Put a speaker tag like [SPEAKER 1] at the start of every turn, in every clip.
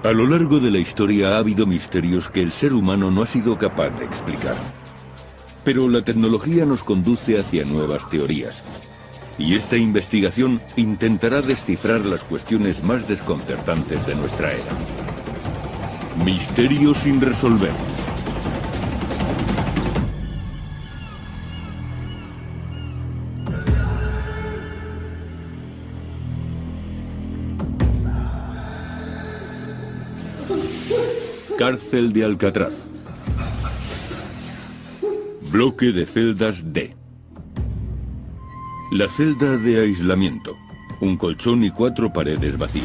[SPEAKER 1] A lo largo de la historia ha habido misterios que el ser humano no ha sido capaz de explicar. Pero la tecnología nos conduce hacia nuevas teorías. Y esta investigación intentará descifrar las cuestiones más desconcertantes de nuestra era. Misterios sin resolver. Cárcel de Alcatraz. Bloque de celdas D. La celda de aislamiento. Un colchón y 4 paredes vacías.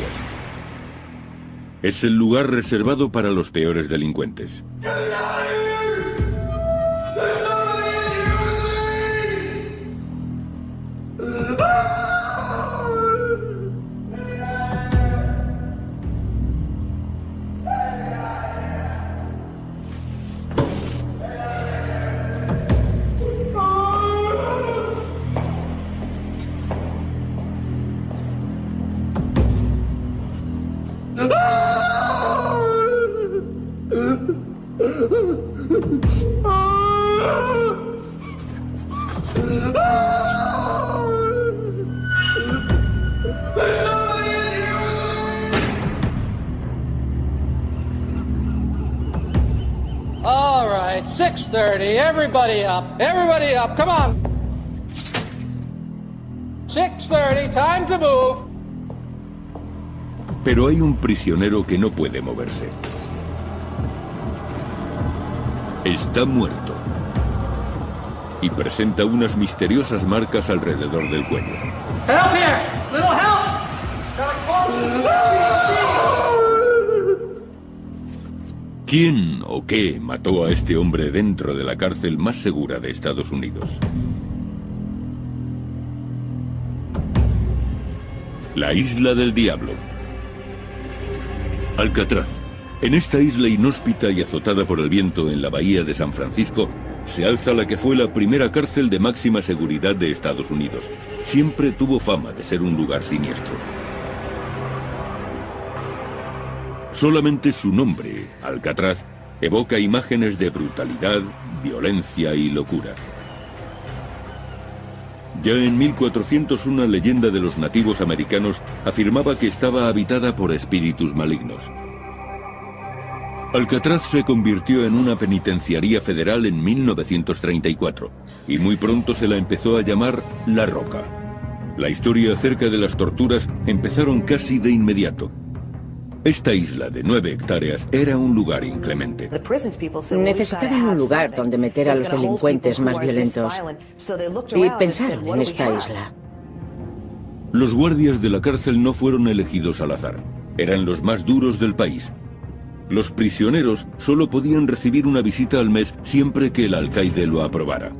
[SPEAKER 1] Es el lugar reservado para los peores delincuentes.
[SPEAKER 2] All right, 6:30, everybody up, come on. 6:30, time to move.
[SPEAKER 1] Pero hay un prisionero que no puede moverse. Está muerto. Y presenta unas misteriosas marcas alrededor del cuello.
[SPEAKER 2] Help here! Little help!
[SPEAKER 1] ¿Quién o qué mató a este hombre dentro de la cárcel más segura de Estados Unidos? La Isla del Diablo. Alcatraz. En esta isla inhóspita y azotada por el viento en la bahía de San Francisco, se alza la que fue la primera cárcel de máxima seguridad de Estados Unidos. Siempre tuvo fama de ser un lugar siniestro. Solamente su nombre, Alcatraz, evoca imágenes de brutalidad, violencia y locura. Ya en 1400 una leyenda de los nativos americanos afirmaba que estaba habitada por espíritus malignos. Alcatraz se convirtió en una penitenciaría federal en 1934 y muy pronto se la empezó a llamar La Roca. La historia acerca de las torturas empezaron casi de inmediato. Esta isla de 9 hectáreas era un lugar inclemente.
[SPEAKER 3] Necesitaban un lugar donde meter a los delincuentes más violentos y pensaron en esta isla.
[SPEAKER 1] Los guardias de la cárcel no fueron elegidos al azar. Eran los más duros del país. Los prisioneros solo podían recibir una visita al mes siempre que el alcaide lo aprobara.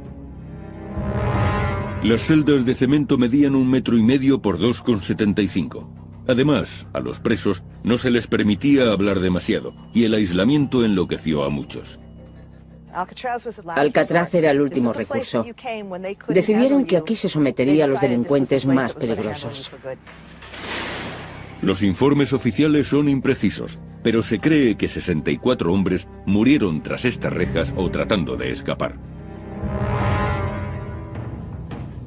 [SPEAKER 1] Las celdas de cemento medían 1,5 metros por 2,75. Además, a los presos no se les permitía hablar demasiado, y el aislamiento enloqueció a muchos.
[SPEAKER 3] Alcatraz era el último recurso. Decidieron que aquí se sometería a los delincuentes más peligrosos.
[SPEAKER 1] Los informes oficiales son imprecisos, pero se cree que 64 hombres murieron tras estas rejas o tratando de escapar.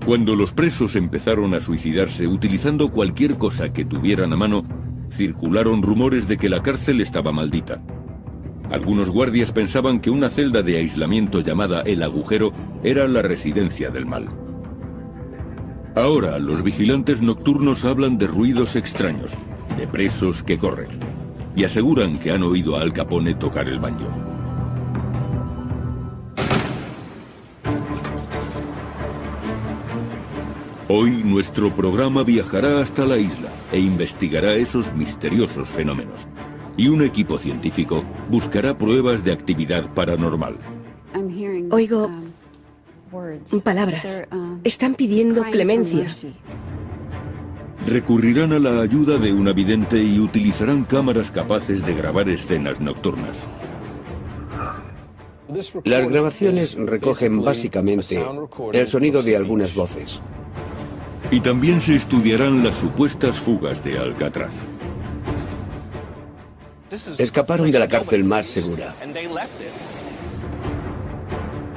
[SPEAKER 1] Cuando los presos empezaron a suicidarse utilizando cualquier cosa que tuvieran a mano, circularon rumores de que la cárcel estaba maldita. Algunos guardias pensaban que una celda de aislamiento llamada El Agujero era la residencia del mal. Ahora los vigilantes nocturnos hablan de ruidos extraños, de presos que corren, y aseguran que han oído a Al Capone tocar el banjo. Hoy nuestro programa viajará hasta la isla e investigará esos misteriosos fenómenos. Y un equipo científico buscará pruebas de actividad paranormal.
[SPEAKER 4] Oigo palabras. Están pidiendo clemencia.
[SPEAKER 1] Recurrirán a la ayuda de una vidente y utilizarán cámaras capaces de grabar escenas nocturnas.
[SPEAKER 5] Las grabaciones recogen básicamente el sonido de algunas voces.
[SPEAKER 1] Y también se estudiarán las supuestas fugas de Alcatraz.
[SPEAKER 5] Escaparon de la cárcel más segura.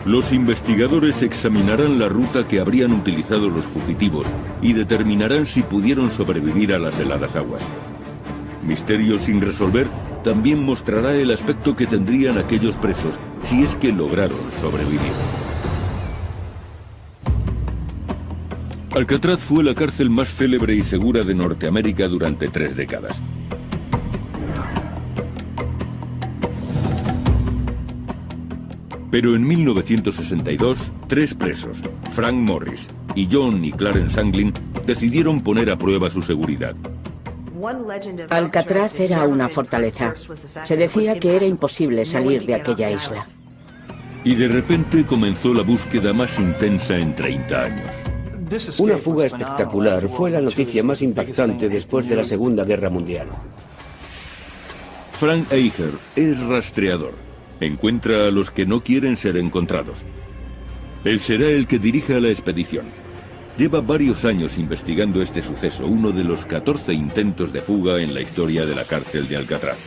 [SPEAKER 1] Los investigadores examinarán la ruta que habrían utilizado los fugitivos y determinarán si pudieron sobrevivir a las heladas aguas. Misterio sin resolver también mostrará el aspecto que tendrían aquellos presos si es que lograron sobrevivir. Alcatraz fue la cárcel más célebre y segura de Norteamérica durante 3 décadas. Pero en 1962, 3 presos, Frank Morris y John y Clarence Anglin, decidieron poner a prueba su seguridad.
[SPEAKER 3] Alcatraz era una fortaleza. Se decía que era imposible salir de aquella isla.
[SPEAKER 1] Y de repente comenzó la búsqueda más intensa en 30 años.
[SPEAKER 5] Una fuga espectacular fue la noticia más impactante después de la Segunda Guerra Mundial.
[SPEAKER 1] Frank Eicher es rastreador. Encuentra a los que no quieren ser encontrados. Él será el que dirija la expedición. Lleva varios años investigando este suceso, uno de los 14 intentos de fuga en la historia de la cárcel de Alcatraz.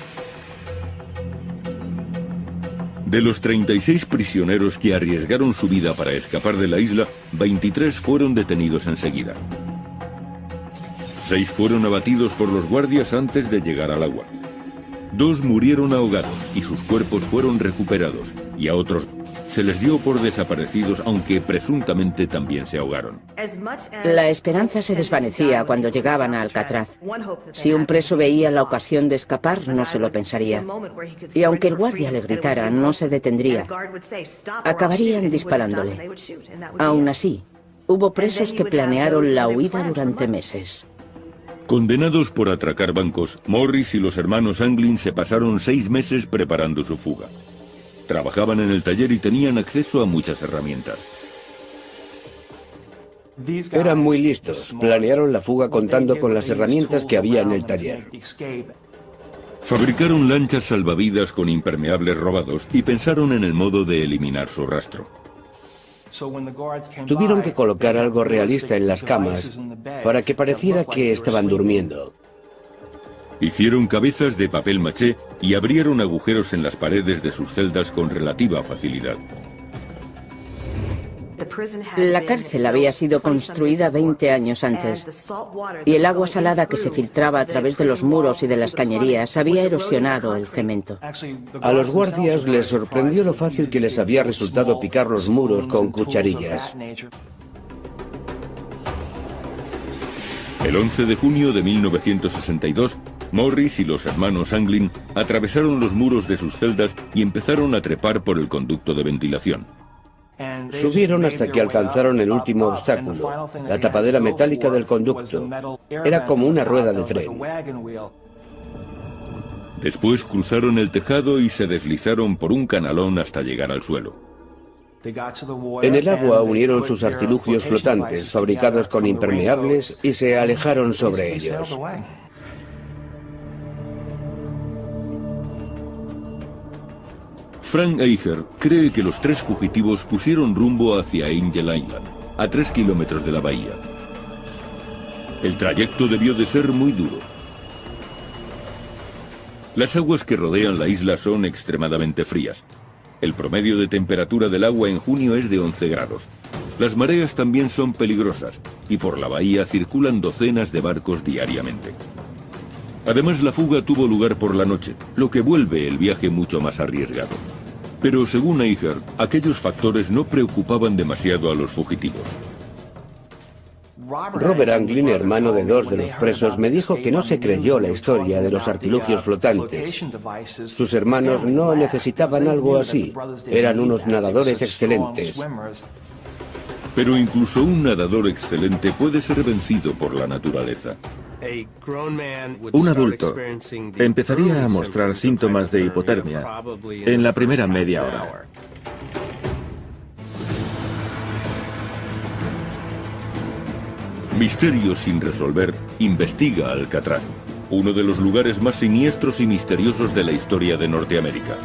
[SPEAKER 1] De los 36 prisioneros que arriesgaron su vida para escapar de la isla, 23 fueron detenidos enseguida. 6 fueron abatidos por los guardias antes de llegar al agua. 2 murieron ahogados y sus cuerpos fueron recuperados, y a otros se les dio por desaparecidos, aunque presuntamente también se ahogaron.
[SPEAKER 3] La esperanza se desvanecía cuando llegaban a Alcatraz. Si un preso veía la ocasión de escapar, no se lo pensaría. Y aunque el guardia le gritara, no se detendría. Acabarían disparándole. Aún así, hubo presos que planearon la huida durante meses.
[SPEAKER 1] Condenados por atracar bancos, Morris y los hermanos Anglin se pasaron 6 meses preparando su fuga. Trabajaban en el taller y tenían acceso a muchas herramientas.
[SPEAKER 5] Eran muy listos. Planearon la fuga contando con las herramientas que había en el taller.
[SPEAKER 1] Fabricaron lanchas salvavidas con impermeables robados y pensaron en el modo de eliminar su rastro.
[SPEAKER 5] Tuvieron que colocar algo realista en las camas para que pareciera que estaban durmiendo.
[SPEAKER 1] Hicieron cabezas de papel maché y abrieron agujeros en las paredes de sus celdas con relativa facilidad.
[SPEAKER 3] La cárcel había sido construida 20 años antes, y el agua salada que se filtraba a través de los muros y de las cañerías había erosionado el cemento.
[SPEAKER 5] A los guardias les sorprendió lo fácil que les había resultado picar los muros con cucharillas.
[SPEAKER 1] El 11 de junio de 1962, Morris y los hermanos Anglin atravesaron los muros de sus celdas y empezaron a trepar por el conducto de ventilación.
[SPEAKER 5] Subieron hasta que alcanzaron el último obstáculo, la tapadera metálica del conducto. Era como una rueda de tren.
[SPEAKER 1] Después cruzaron el tejado y se deslizaron por un canalón hasta llegar al suelo.
[SPEAKER 5] En el agua unieron sus artilugios flotantes, fabricados con impermeables, y se alejaron sobre ellos.
[SPEAKER 1] Frank Eicher cree que los 3 fugitivos pusieron rumbo hacia Angel Island, a 3 kilómetros de la bahía. El trayecto debió de ser muy duro. Las aguas que rodean la isla son extremadamente frías. El promedio de temperatura del agua en junio es de 11 grados. Las mareas también son peligrosas y por la bahía circulan docenas de barcos diariamente. Además, la fuga tuvo lugar por la noche, lo que vuelve el viaje mucho más arriesgado. Pero según Eicher, aquellos factores no preocupaban demasiado a los fugitivos.
[SPEAKER 5] Robert Anglin, hermano de 2 de los presos, me dijo que no se creyó la historia de los artilugios flotantes. Sus hermanos no necesitaban algo así. Eran unos nadadores excelentes.
[SPEAKER 1] Pero incluso un nadador excelente puede ser vencido por la naturaleza.
[SPEAKER 6] Un adulto empezaría a mostrar síntomas de hipotermia en la primera media hora.
[SPEAKER 1] Misterio sin resolver investiga Alcatraz, uno de los lugares más siniestros y misteriosos de la historia de Norteamérica.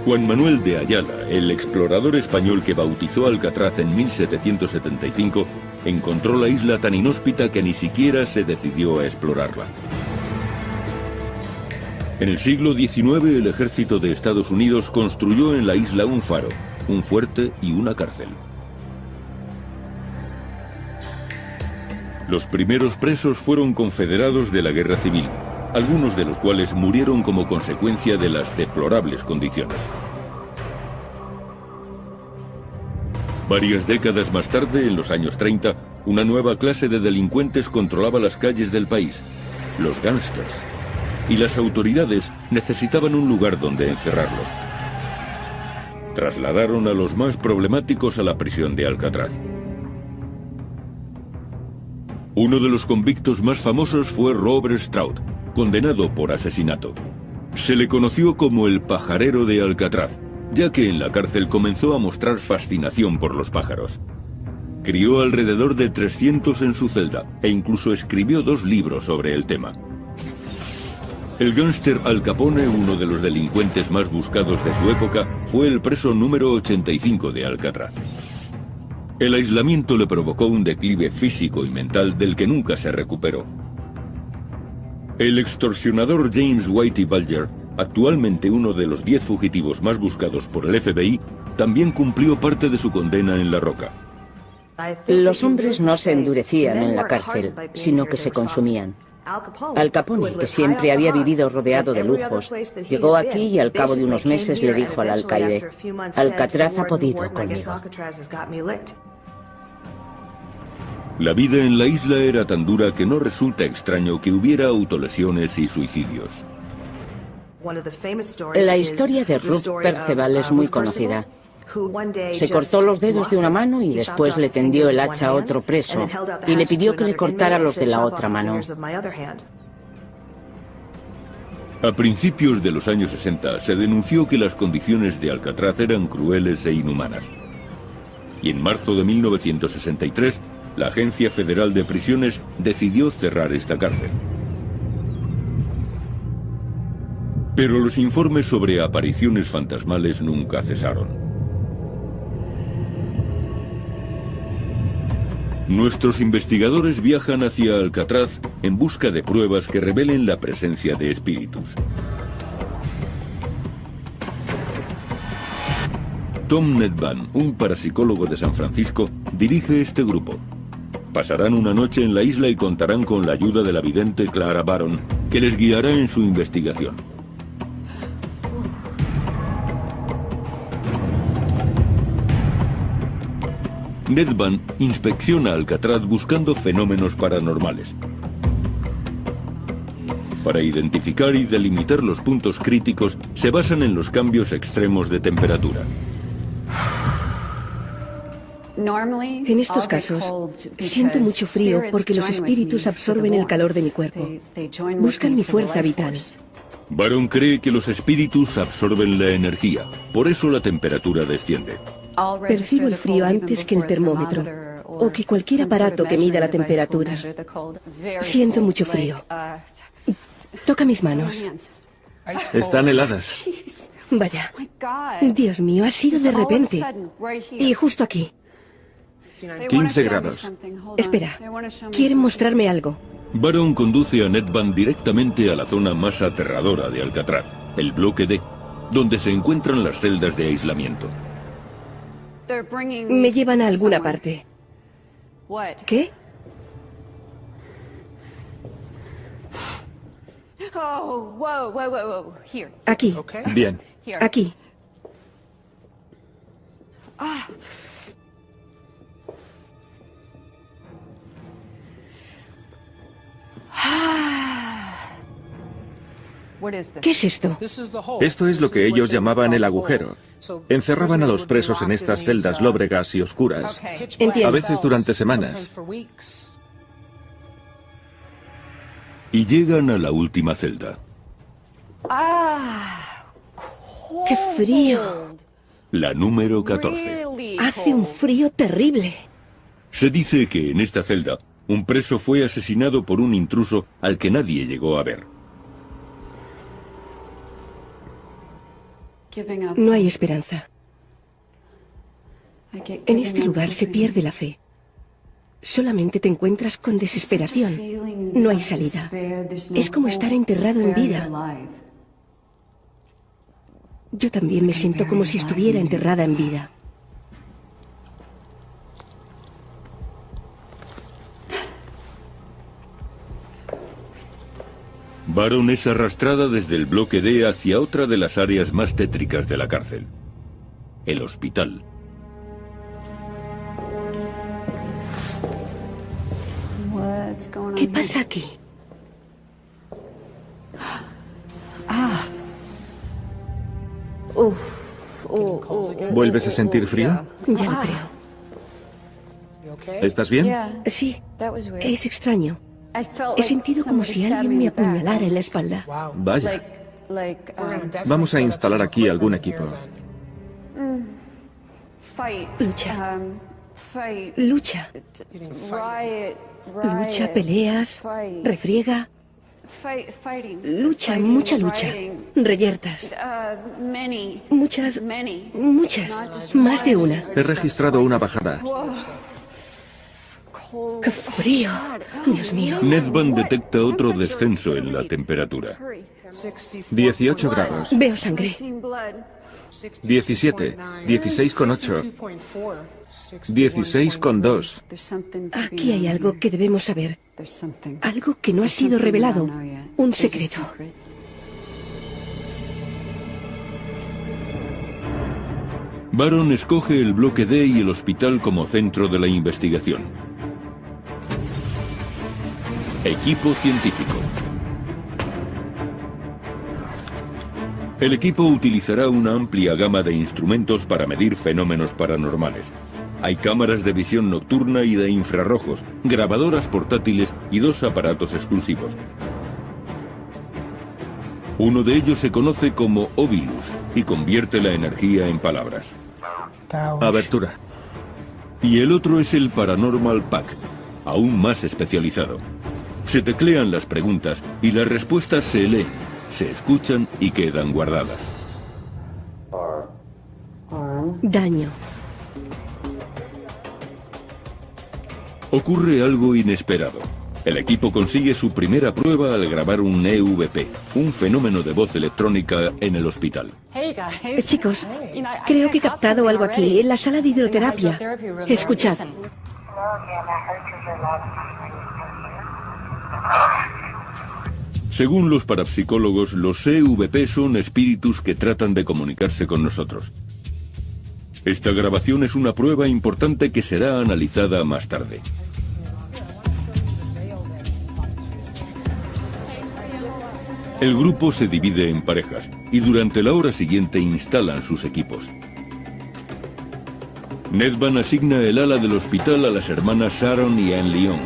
[SPEAKER 1] Juan Manuel de Ayala, el explorador español que bautizó Alcatraz en 1775, encontró la isla tan inhóspita que ni siquiera se decidió a explorarla. En el siglo XIX, el ejército de Estados Unidos construyó en la isla un faro, un fuerte y una cárcel. Los primeros presos fueron confederados de la Guerra Civil, algunos de los cuales murieron como consecuencia de las deplorables condiciones. Varias décadas más tarde, en los años 30, una nueva clase de delincuentes controlaba las calles del país, los gángsters, y las autoridades necesitaban un lugar donde encerrarlos. Trasladaron a los más problemáticos a la prisión de Alcatraz. Uno de los convictos más famosos fue Robert Stroud, condenado por asesinato. Se le conoció como el pajarero de Alcatraz, ya que en la cárcel comenzó a mostrar fascinación por los pájaros. Crió alrededor de 300 en su celda e incluso escribió 2 libros sobre el tema. El gángster Al Capone, uno de los delincuentes más buscados de su época, fue el preso número 85 de Alcatraz. El aislamiento le provocó un declive físico y mental del que nunca se recuperó. El extorsionador James Whitey Bulger, actualmente uno de los 10 fugitivos más buscados por el FBI, también cumplió parte de su condena en La Roca.
[SPEAKER 3] Los hombres no se endurecían en la cárcel, sino que se consumían. Al Capone, que siempre había vivido rodeado de lujos, llegó aquí y al cabo de unos meses le dijo al alcaide: Alcatraz ha podido conmigo.
[SPEAKER 1] La vida en la isla era tan dura que no resulta extraño que hubiera autolesiones y suicidios.
[SPEAKER 3] La historia de Ruth Perceval es muy conocida. Se cortó los dedos de una mano y después le tendió el hacha a otro preso y le pidió que le cortara los de la otra mano.
[SPEAKER 1] A principios de los años 60 se denunció que las condiciones de Alcatraz eran crueles e inhumanas. Y en marzo de 1963, la Agencia Federal de Prisiones decidió cerrar esta cárcel. Pero los informes sobre apariciones fantasmales nunca cesaron. Nuestros investigadores viajan hacia Alcatraz en busca de pruebas que revelen la presencia de espíritus. Tom Nedban, un parapsicólogo de San Francisco, dirige este grupo. Pasarán una noche en la isla y contarán con la ayuda de la vidente Clara Baron, que les guiará en su investigación. Nedban inspecciona Alcatraz buscando fenómenos paranormales. Para identificar y delimitar los puntos críticos, se basan en los cambios extremos de temperatura.
[SPEAKER 4] En estos casos, siento mucho frío porque los espíritus absorben el calor de mi cuerpo. Buscan mi fuerza vital.
[SPEAKER 1] Baron cree que los espíritus absorben la energía, por eso la temperatura desciende.
[SPEAKER 4] Percibo el frío antes que el termómetro o que cualquier aparato que mida la temperatura. Siento mucho frío. Toca mis manos.
[SPEAKER 6] Están heladas.
[SPEAKER 4] Vaya. Dios mío, ha sido de repente. Y justo aquí.
[SPEAKER 6] 15 grados.
[SPEAKER 4] Espera, quieren mostrarme algo.
[SPEAKER 1] Baron conduce a Nedban directamente a la zona más aterradora de Alcatraz, el bloque D, donde se encuentran las celdas de aislamiento.
[SPEAKER 4] Me llevan a alguna parte. ¿Qué? Aquí.
[SPEAKER 6] Bien.
[SPEAKER 4] Aquí. ¿Qué es esto?
[SPEAKER 6] Esto es lo que ellos llamaban el agujero. Encerraban a los presos en estas celdas lóbregas y oscuras,
[SPEAKER 4] Entiendo.
[SPEAKER 6] a veces durante semanas.
[SPEAKER 1] Y llegan a la última celda.
[SPEAKER 4] ¡Qué frío!
[SPEAKER 1] La número 14.
[SPEAKER 4] Hace un frío terrible.
[SPEAKER 1] Se dice que en esta celda, un preso fue asesinado por un intruso al que nadie llegó a ver.
[SPEAKER 4] No hay esperanza. En este lugar se pierde la fe. Solamente te encuentras con desesperación. No hay salida. Es como estar enterrado en vida. Yo también me siento como si estuviera enterrada en vida.
[SPEAKER 1] Baron es arrastrada desde el bloque D hacia otra de las áreas más tétricas de la cárcel, el hospital.
[SPEAKER 4] ¿Qué pasa aquí?
[SPEAKER 6] ¿Vuelves a sentir frío?
[SPEAKER 4] Ya lo creo.
[SPEAKER 6] ¿Estás bien?
[SPEAKER 4] Sí, es extraño. He sentido como si alguien me apuñalara en la espalda.
[SPEAKER 6] Vaya. Vamos a instalar aquí algún equipo.
[SPEAKER 4] Lucha. Lucha. Lucha, peleas, refriega. Lucha, mucha lucha. Reyertas. Muchas, más de una.
[SPEAKER 6] He registrado una bajada.
[SPEAKER 4] ¡Qué frío! Dios mío.
[SPEAKER 1] Nedvan detecta otro descenso en la temperatura.
[SPEAKER 6] 18 grados.
[SPEAKER 4] Veo sangre.
[SPEAKER 6] 17. 16,8. 16,2.
[SPEAKER 4] Aquí hay algo que debemos saber. Algo que no ha sido revelado. Un secreto.
[SPEAKER 1] Baron escoge el bloque D y el hospital como centro de la investigación. Equipo científico. El equipo utilizará una amplia gama de instrumentos para medir fenómenos paranormales. Hay cámaras de visión nocturna y de infrarrojos, grabadoras portátiles y 2 aparatos exclusivos. Uno de ellos se conoce como Ovilus y convierte la energía en palabras.
[SPEAKER 6] Abertura.
[SPEAKER 1] Y el otro es el Paranormal Pack, aún más especializado. Se teclean las preguntas y las respuestas se leen, se escuchan y quedan guardadas.
[SPEAKER 4] Daño.
[SPEAKER 1] Ocurre algo inesperado. El equipo consigue su primera prueba al grabar un EVP, un fenómeno de voz electrónica en el hospital.
[SPEAKER 4] Chicos, creo que he captado algo aquí, en la sala de hidroterapia. Escuchad.
[SPEAKER 1] Según los parapsicólogos, los EVP son espíritus que tratan de comunicarse con nosotros. Esta grabación es una prueba importante que será analizada más tarde. El grupo se divide en parejas y durante la hora siguiente instalan sus equipos. Nedvan asigna el ala del hospital a las hermanas Sharon y Anne Lyon,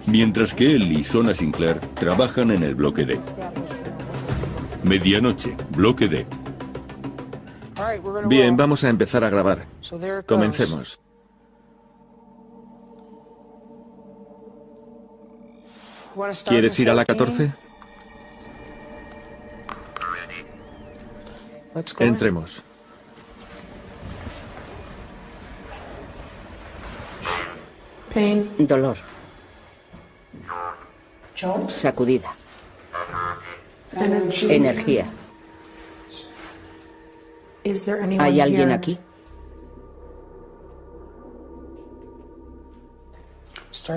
[SPEAKER 1] mientras que él y Sona Sinclair trabajan en el bloque D. Medianoche, bloque D.
[SPEAKER 6] Bien, vamos a empezar a grabar. Comencemos. ¿Quieres ir a la 14? Entremos.
[SPEAKER 3] Dolor. Sacudida. Energía. ¿Hay alguien aquí?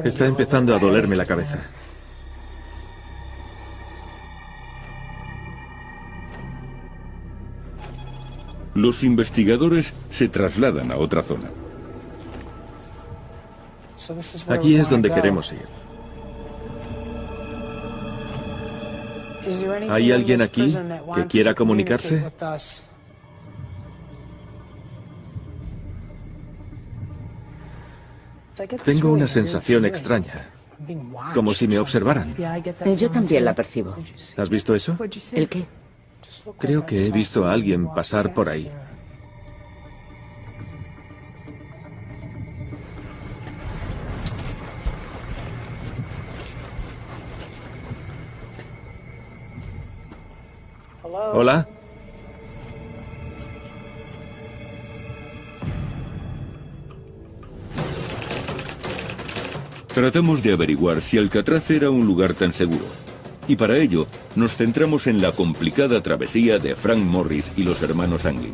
[SPEAKER 6] Está empezando a dolerme la cabeza.
[SPEAKER 1] Los investigadores se trasladan a otra zona.
[SPEAKER 6] Aquí es donde queremos ir. ¿Hay alguien aquí que quiera comunicarse? Tengo una sensación extraña, como si me observaran.
[SPEAKER 3] Yo también la percibo.
[SPEAKER 6] ¿Has visto eso?
[SPEAKER 3] ¿El qué?
[SPEAKER 6] Creo que he visto a alguien pasar por ahí. Hola.
[SPEAKER 1] Tratamos de averiguar si Alcatraz era un lugar tan seguro. Y para ello, nos centramos en la complicada travesía de Frank Morris y los hermanos Anglin.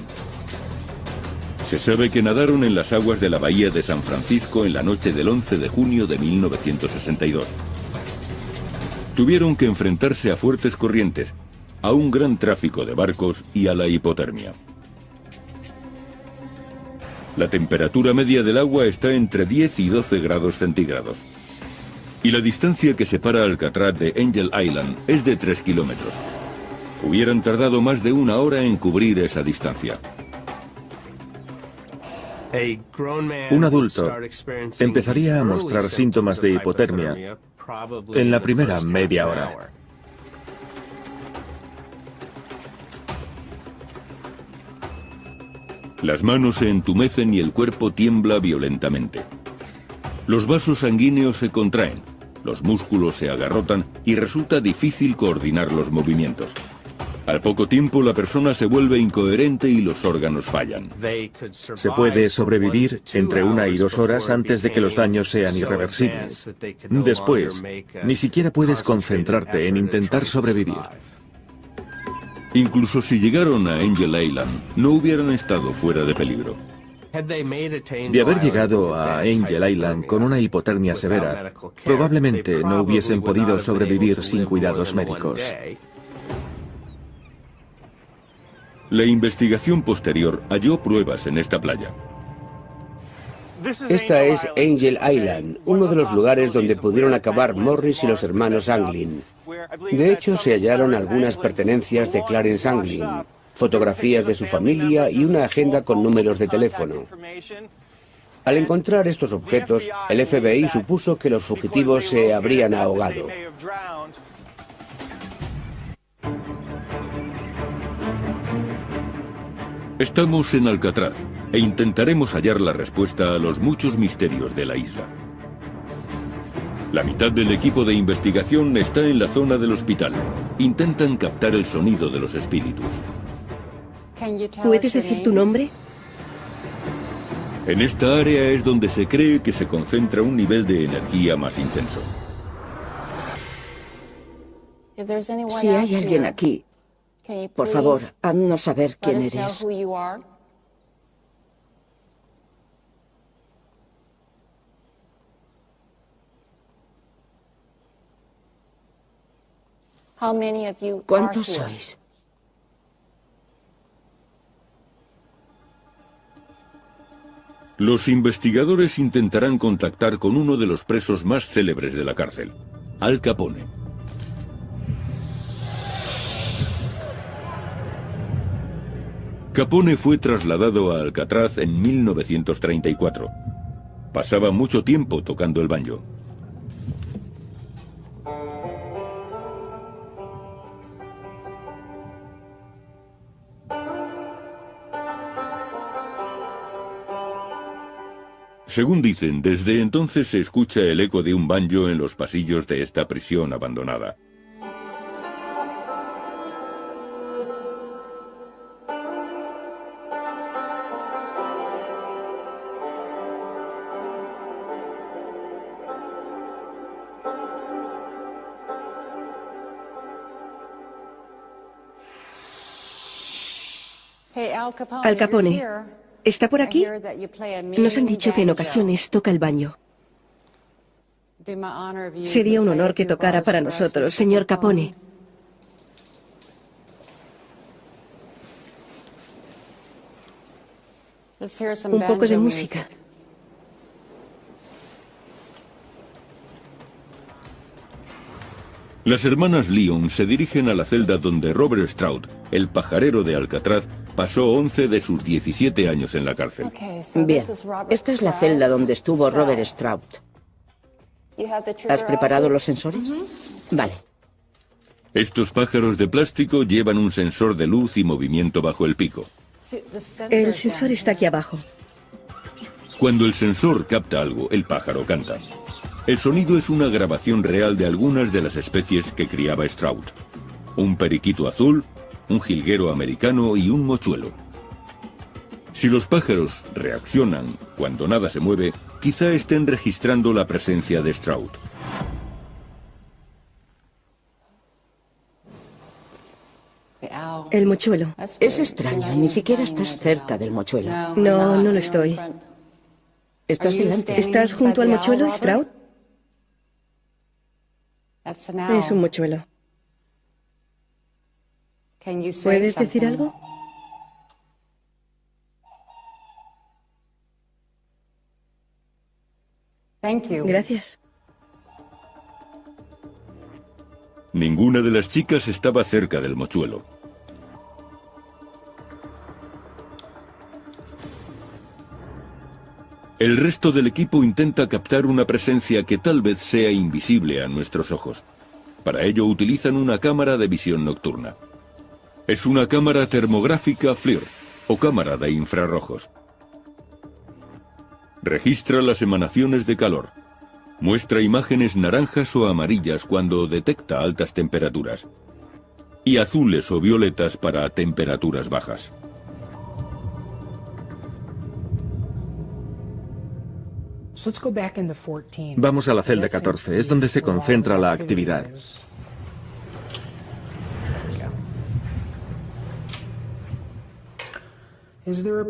[SPEAKER 1] Se sabe que nadaron en las aguas de la bahía de San Francisco en la noche del 11 de junio de 1962. Tuvieron que enfrentarse a fuertes corrientes, a un gran tráfico de barcos y a la hipotermia. La temperatura media del agua está entre 10 y 12 grados centígrados. Y la distancia que separa Alcatraz de Angel Island es de 3 kilómetros. Hubieran tardado más de 1 hora en cubrir esa distancia.
[SPEAKER 6] Un adulto empezaría a mostrar síntomas de hipotermia en la primera media hora.
[SPEAKER 1] Las manos se entumecen y el cuerpo tiembla violentamente. Los vasos sanguíneos se contraen, los músculos se agarrotan y resulta difícil coordinar los movimientos. Al poco tiempo la persona se vuelve incoherente y los órganos fallan.
[SPEAKER 6] Se puede sobrevivir entre 1 y 2 horas antes de que los daños sean irreversibles. Después, ni siquiera puedes concentrarte en intentar sobrevivir.
[SPEAKER 1] Incluso si llegaron a Angel Island, no hubieran estado fuera de peligro.
[SPEAKER 6] De haber llegado a Angel Island con una hipotermia severa, probablemente no hubiesen podido sobrevivir sin cuidados médicos.
[SPEAKER 1] La investigación posterior halló pruebas en esta playa.
[SPEAKER 5] Esta es Angel Island, uno de los lugares donde pudieron acabar Morris y los hermanos Anglin. De hecho, se hallaron algunas pertenencias de Clarence Anglin, fotografías de su familia y una agenda con números de teléfono. Al encontrar estos objetos, el FBI supuso que los fugitivos se habrían ahogado.
[SPEAKER 1] Estamos en Alcatraz e intentaremos hallar la respuesta a los muchos misterios de la isla. La mitad del equipo de investigación está en la zona del hospital. Intentan captar el sonido de los espíritus.
[SPEAKER 4] ¿Puedes decir tu nombre?
[SPEAKER 1] En esta área es donde se cree que se concentra un nivel de energía más intenso.
[SPEAKER 3] Si hay alguien aquí, por favor, haznos saber quién eres. ¿Cuántos sois?
[SPEAKER 1] Los investigadores intentarán contactar con uno de los presos más célebres de la cárcel, Al Capone. Capone fue trasladado a Alcatraz en 1934. Pasaba mucho tiempo tocando el banjo. Según dicen, desde entonces se escucha el eco de un banjo en los pasillos de esta prisión abandonada.
[SPEAKER 4] Al Capone, ¿está por aquí? Nos han dicho que en ocasiones toca el banjo. Sería un honor que tocara para nosotros, señor Capone. Un poco de música.
[SPEAKER 1] Las hermanas Lyon se dirigen a la celda donde Robert Stroud, el pajarero de Alcatraz, pasó 11 de sus 17 años en la cárcel.
[SPEAKER 3] Bien, esta es la celda donde estuvo Robert Stroud. ¿Has preparado los sensores? Vale.
[SPEAKER 1] Estos pájaros de plástico llevan un sensor de luz y movimiento bajo el pico.
[SPEAKER 4] El sensor está aquí abajo.
[SPEAKER 1] Cuando el sensor capta algo, el pájaro canta. El sonido es una grabación real de algunas de las especies que criaba Stroud. Un periquito azul, un jilguero americano y un mochuelo. Si los pájaros reaccionan cuando nada se mueve, quizá estén registrando la presencia de Stroud.
[SPEAKER 4] El mochuelo.
[SPEAKER 3] Es extraño, ni siquiera estás cerca del mochuelo.
[SPEAKER 4] No, no lo estoy.
[SPEAKER 3] Estás delante.
[SPEAKER 4] ¿Estás junto al mochuelo, Stroud? Es un mochuelo. ¿Puedes decir algo? Gracias.
[SPEAKER 1] Ninguna de las chicas estaba cerca del mochuelo. El resto del equipo intenta captar una presencia que tal vez sea invisible a nuestros ojos. Para ello utilizan una cámara de visión nocturna. Es una cámara termográfica FLIR, o cámara de infrarrojos. Registra las emanaciones de calor. Muestra imágenes naranjas o amarillas cuando detecta altas temperaturas. Y azules o violetas para temperaturas bajas.
[SPEAKER 6] Vamos a la celda 14, es donde se concentra la actividad.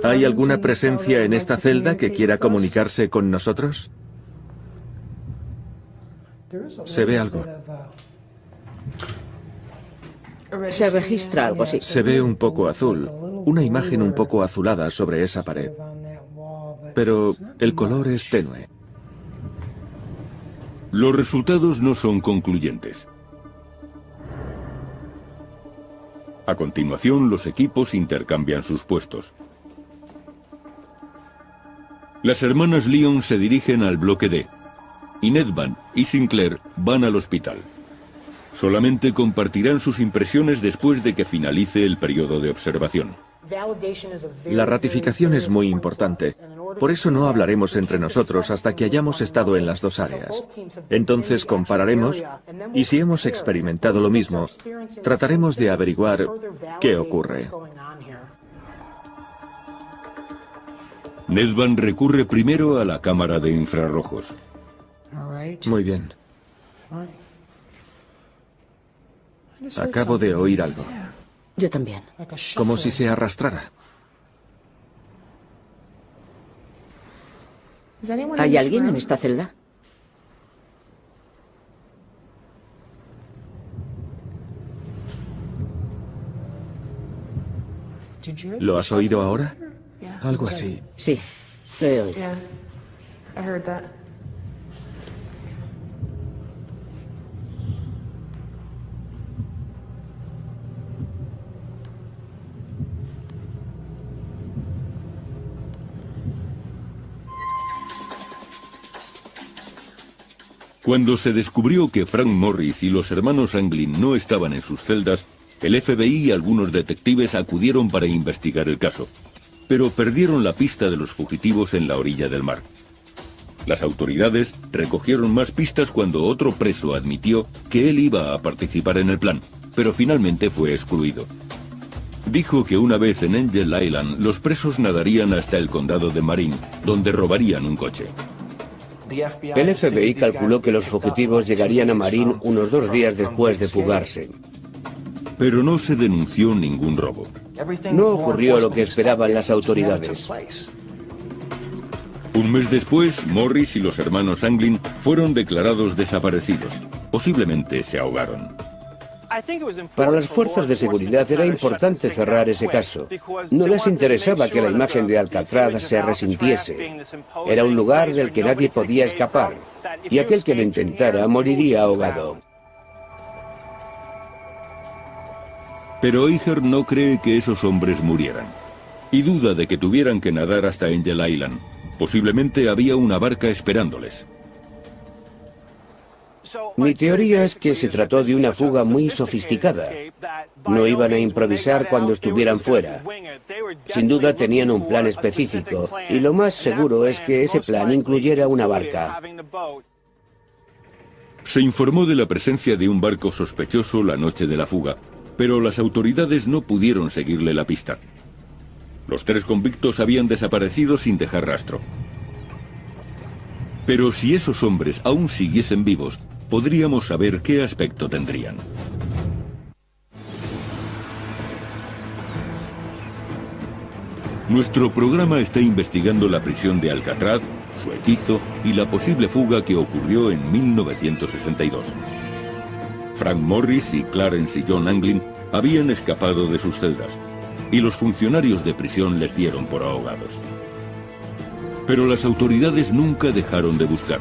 [SPEAKER 6] ¿Hay alguna presencia en esta celda que quiera comunicarse con nosotros? Se ve algo.
[SPEAKER 3] Se registra algo así.
[SPEAKER 6] Se ve un poco azul, una imagen un poco azulada sobre esa pared. Pero el color es tenue.
[SPEAKER 1] Los resultados no son concluyentes. A continuación, los equipos intercambian sus puestos. Las hermanas Lyon se dirigen al bloque D, y Nedvan y Sinclair van al hospital. Solamente compartirán sus impresiones después de que finalice el periodo de observación.
[SPEAKER 6] La ratificación es muy importante. Por eso no hablaremos entre nosotros hasta que hayamos estado en las dos áreas. Entonces compararemos y si hemos experimentado lo mismo, trataremos de averiguar qué ocurre.
[SPEAKER 1] Nedvan recurre primero a la cámara de infrarrojos.
[SPEAKER 6] Muy bien. Acabo de oír algo.
[SPEAKER 3] Yo también.
[SPEAKER 6] Como si se arrastrara.
[SPEAKER 3] ¿Hay alguien en esta celda?
[SPEAKER 6] ¿Lo has oído ahora? Algo así.
[SPEAKER 3] Sí, lo he oído.
[SPEAKER 1] Cuando se descubrió que Frank Morris y los hermanos Anglin no estaban en sus celdas, el FBI y algunos detectives acudieron para investigar el caso, pero perdieron la pista de los fugitivos en la orilla del mar. Las autoridades recogieron más pistas cuando otro preso admitió que él iba a participar en el plan, pero finalmente fue excluido. Dijo que una vez en Angel Island los presos nadarían hasta el condado de Marin, donde robarían un coche.
[SPEAKER 5] El FBI calculó que los fugitivos llegarían a Marin unos 2 días después de fugarse.
[SPEAKER 1] Pero no se denunció ningún robo.
[SPEAKER 5] No ocurrió lo que esperaban las autoridades.
[SPEAKER 1] Un mes después, Morris y los hermanos Anglin fueron declarados desaparecidos. Posiblemente se ahogaron.
[SPEAKER 5] Para las fuerzas de seguridad era importante cerrar ese caso. No les interesaba que la imagen de Alcatraz se resintiese. Era un lugar del que nadie podía escapar, y aquel que lo intentara moriría ahogado.
[SPEAKER 1] Pero Eicher no cree que esos hombres murieran, y duda de que tuvieran que nadar hasta Angel Island. Posiblemente había una barca esperándoles.
[SPEAKER 5] Mi teoría es que se trató de una fuga muy sofisticada. No iban a improvisar cuando estuvieran fuera. Sin duda tenían un plan específico, y lo más seguro es que ese plan incluyera una barca.
[SPEAKER 1] Se informó de la presencia de un barco sospechoso la noche de la fuga, pero las autoridades no pudieron seguirle la pista. Los 3 convictos habían desaparecido sin dejar rastro. Pero si esos hombres aún siguiesen vivos, podríamos saber qué aspecto tendrían. Nuestro programa está investigando la prisión de Alcatraz, su hechizo y la posible fuga que ocurrió en 1962. Frank Morris y Clarence y John Anglin habían escapado de sus celdas, y los funcionarios de prisión les dieron por ahogados. Pero las autoridades nunca dejaron de buscar.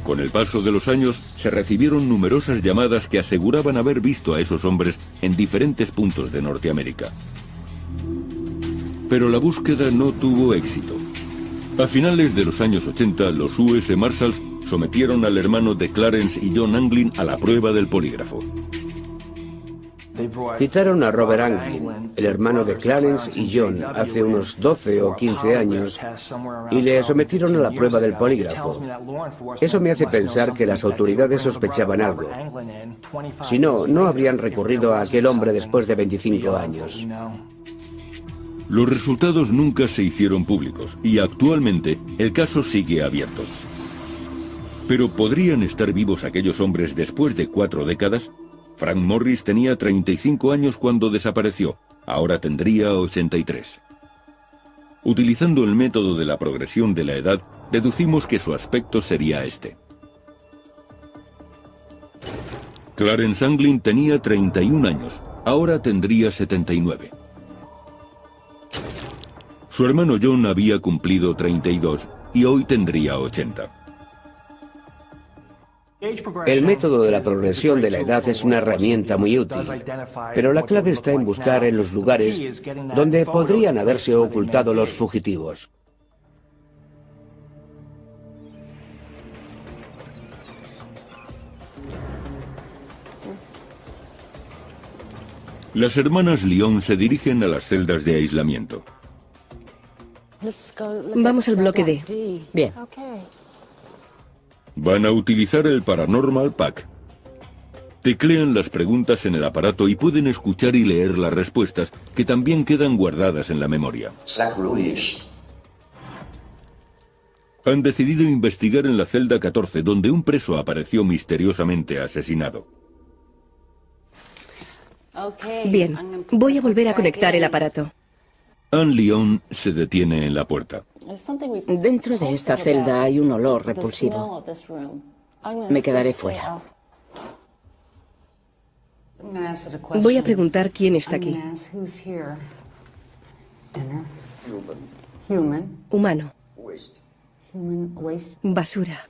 [SPEAKER 1] Con el paso de los años, se recibieron numerosas llamadas que aseguraban haber visto a esos hombres en diferentes puntos de Norteamérica. Pero la búsqueda no tuvo éxito. A finales de los años 80, los US Marshals sometieron al hermano de Clarence y John Anglin a la prueba del polígrafo.
[SPEAKER 5] Citaron a Robert Anglin, el hermano de Clarence y John, hace unos 12 o 15 años, y le sometieron a la prueba del polígrafo. Eso me hace pensar que las autoridades sospechaban algo. Si no, no habrían recurrido a aquel hombre después de 25 años.
[SPEAKER 1] Los resultados nunca se hicieron públicos y actualmente el caso sigue abierto. Pero ¿podrían estar vivos aquellos hombres después de 4 décadas? Frank Morris tenía 35 años cuando desapareció, ahora tendría 83. Utilizando el método de la progresión de la edad, deducimos que su aspecto sería este. Clarence Anglin tenía 31 años, ahora tendría 79. Su hermano John había cumplido 32 y hoy tendría 80.
[SPEAKER 5] El método de la progresión de la edad es una herramienta muy útil, pero la clave está en buscar en los lugares donde podrían haberse ocultado los fugitivos.
[SPEAKER 1] Las hermanas Lyon se dirigen a las celdas de aislamiento.
[SPEAKER 4] Vamos al bloque D.
[SPEAKER 3] Bien.
[SPEAKER 1] Van a utilizar el Paranormal Pack. Teclean las preguntas en el aparato y pueden escuchar y leer las respuestas, que también quedan guardadas en la memoria. Han decidido investigar en la celda 14, donde un preso apareció misteriosamente asesinado.
[SPEAKER 4] Bien, voy a volver a conectar el aparato.
[SPEAKER 1] Anne Lyon se detiene en la puerta.
[SPEAKER 3] Dentro de esta celda hay un olor repulsivo. Me quedaré fuera.
[SPEAKER 4] Voy a preguntar quién está aquí. Humano. Basura.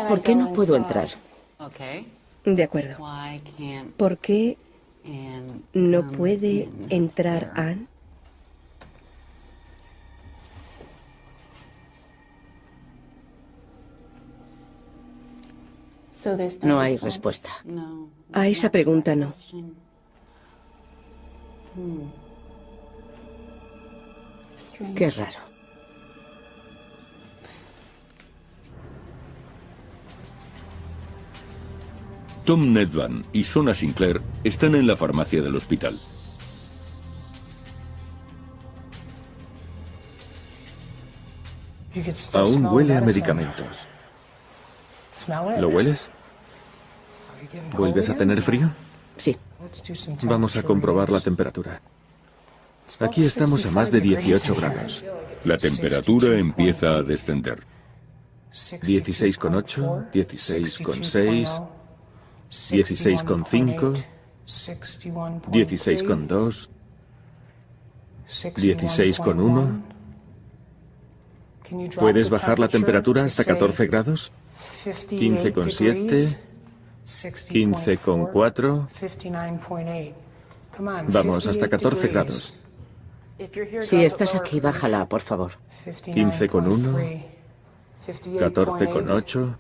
[SPEAKER 3] ¿Por qué no puedo entrar?
[SPEAKER 4] De acuerdo. ¿Por qué no puede entrar Anne?
[SPEAKER 3] No hay respuesta.
[SPEAKER 4] A esa pregunta no.
[SPEAKER 3] Qué raro.
[SPEAKER 1] Tom Nedvan y Sona Sinclair están en la farmacia del hospital.
[SPEAKER 6] Aún huele a medicamentos. ¿Lo hueles? ¿Vuelves a tener frío?
[SPEAKER 3] Sí.
[SPEAKER 6] Vamos a comprobar la temperatura. Aquí estamos a más de 18 grados.
[SPEAKER 1] La temperatura empieza a descender.
[SPEAKER 6] 16,8, 16,6, 16,5, 16,2, 16,1. ¿Puedes bajar la temperatura hasta 14 grados? 15,7, 15,4. Vamos, hasta 14 grados.
[SPEAKER 3] Si estás aquí, bájala, por favor.
[SPEAKER 6] 15,1, 14,8,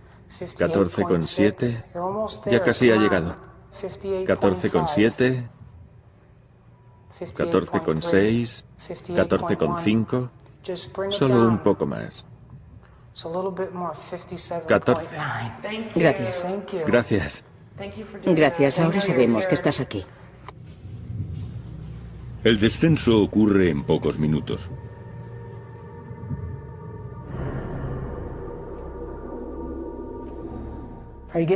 [SPEAKER 6] 14,7. Ya casi ha llegado. 14,7, 14,6, 14,5. Solo un poco más. 14.
[SPEAKER 3] Gracias.
[SPEAKER 6] Gracias.
[SPEAKER 3] Gracias, ahora sabemos que estás aquí.
[SPEAKER 1] El descenso ocurre en pocos minutos.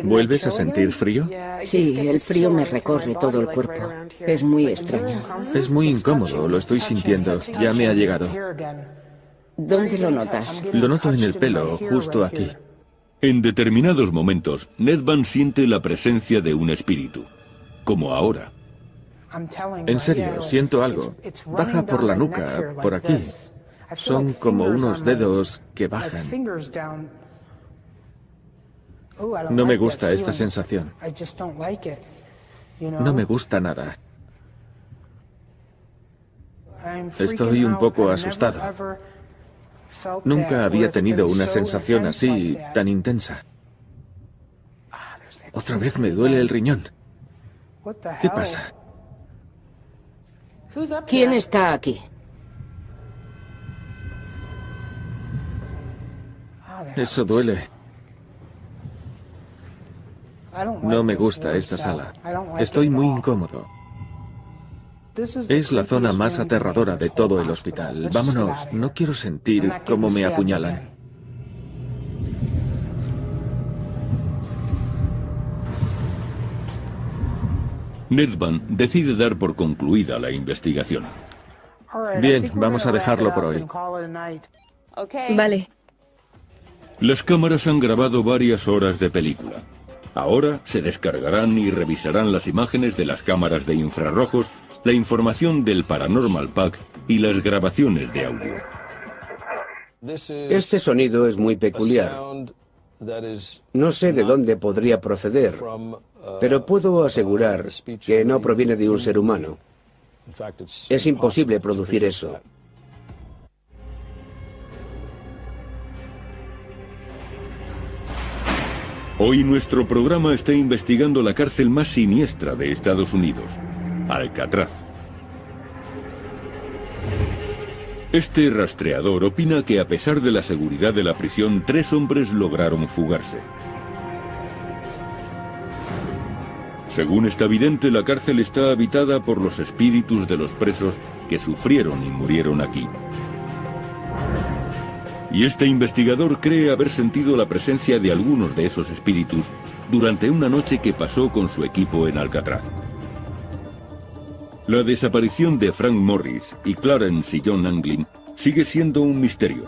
[SPEAKER 6] ¿Vuelves a sentir frío?
[SPEAKER 3] Sí, el frío me recorre todo el cuerpo. Es muy extraño.
[SPEAKER 6] Es muy incómodo, lo estoy sintiendo. Ya me ha llegado.
[SPEAKER 3] ¿Dónde lo notas?
[SPEAKER 6] Lo noto en el pelo, justo aquí.
[SPEAKER 1] En determinados momentos, Nedvan siente la presencia de un espíritu, como ahora.
[SPEAKER 6] En serio, siento algo. Baja por la nuca, por aquí. Son como unos dedos que bajan. No me gusta esta sensación. No me gusta nada. Estoy un poco asustado. Nunca había tenido una sensación así, tan intensa. Otra vez me duele el riñón. ¿Qué pasa?
[SPEAKER 3] ¿Quién está aquí?
[SPEAKER 6] Eso duele. No me gusta esta sala. Estoy muy incómodo. Es la zona más aterradora de todo el hospital. Vámonos, no quiero sentir cómo me apuñalan.
[SPEAKER 1] Nedvan decide dar por concluida la investigación.
[SPEAKER 6] Bien, vamos a dejarlo por hoy.
[SPEAKER 4] Vale.
[SPEAKER 1] Las cámaras han grabado varias horas de película. Ahora se descargarán y revisarán las imágenes de las cámaras de infrarrojos, la información del Paranormal Pack y las grabaciones de audio.
[SPEAKER 5] Este sonido es muy peculiar. No sé de dónde podría proceder, pero puedo asegurar que no proviene de un ser humano. Es imposible producir eso.
[SPEAKER 1] Hoy nuestro programa está investigando la cárcel más siniestra de Estados Unidos, Alcatraz. Este rastreador opina que a pesar de la seguridad de la prisión, 3 hombres lograron fugarse. Según esta vidente, la cárcel está habitada por los espíritus de los presos que sufrieron y murieron aquí. Y este investigador cree haber sentido la presencia de algunos de esos espíritus durante una noche que pasó con su equipo en Alcatraz. La desaparición de Frank Morris y Clarence y John Anglin sigue siendo un misterio.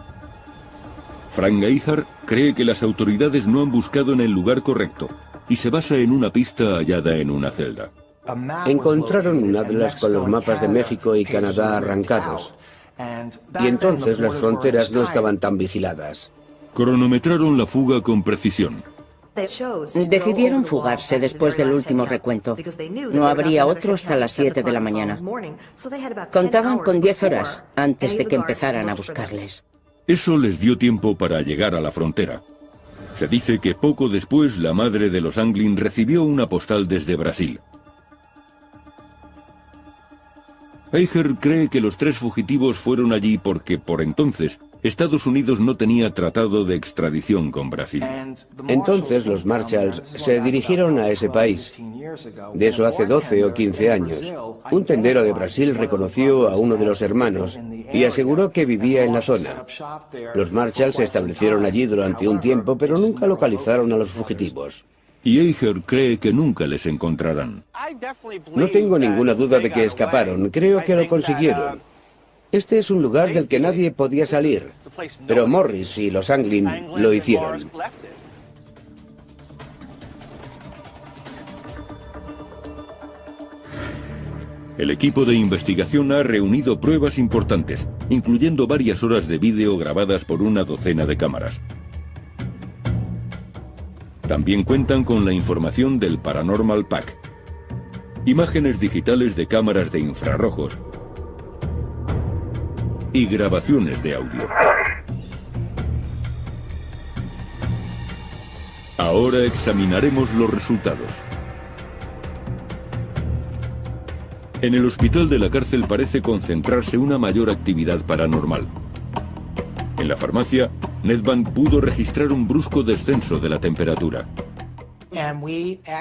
[SPEAKER 1] Frank Geiger cree que las autoridades no han buscado en el lugar correcto y se basa en una pista hallada en una celda.
[SPEAKER 5] Encontraron un atlas con los mapas de México y Canadá arrancados. Y entonces las fronteras no estaban tan vigiladas.
[SPEAKER 1] Cronometraron la fuga con precisión.
[SPEAKER 3] Decidieron fugarse después del último recuento. No habría otro hasta las 7 de la mañana. Contaban con 10 horas antes de que empezaran a buscarles.
[SPEAKER 1] Eso les dio tiempo para llegar a la frontera. Se dice que poco después la madre de los Anglin recibió una postal desde Brasil. Geiger cree que los 3 fugitivos fueron allí porque, por entonces, Estados Unidos no tenía tratado de extradición con Brasil.
[SPEAKER 5] Entonces los Marshalls se dirigieron a ese país. De eso hace 12 o 15 años. Un tendero de Brasil reconoció a uno de los hermanos y aseguró que vivía en la zona. Los Marshalls se establecieron allí durante un tiempo, pero nunca localizaron a los fugitivos.
[SPEAKER 1] Y Geiger cree que nunca les encontrarán.
[SPEAKER 5] No tengo ninguna duda de que escaparon. Creo que lo consiguieron. Este es un lugar del que nadie podía salir, pero Morris y los Anglin lo hicieron.
[SPEAKER 1] El equipo de investigación ha reunido pruebas importantes, incluyendo varias horas de vídeo grabadas por una docena de cámaras. También cuentan con la información del Paranormal Pack, imágenes digitales de cámaras de infrarrojos y grabaciones de audio. Ahora examinaremos los resultados. En el hospital de la cárcel parece concentrarse una mayor actividad paranormal. En la farmacia, Nedvan pudo registrar un brusco descenso de la temperatura.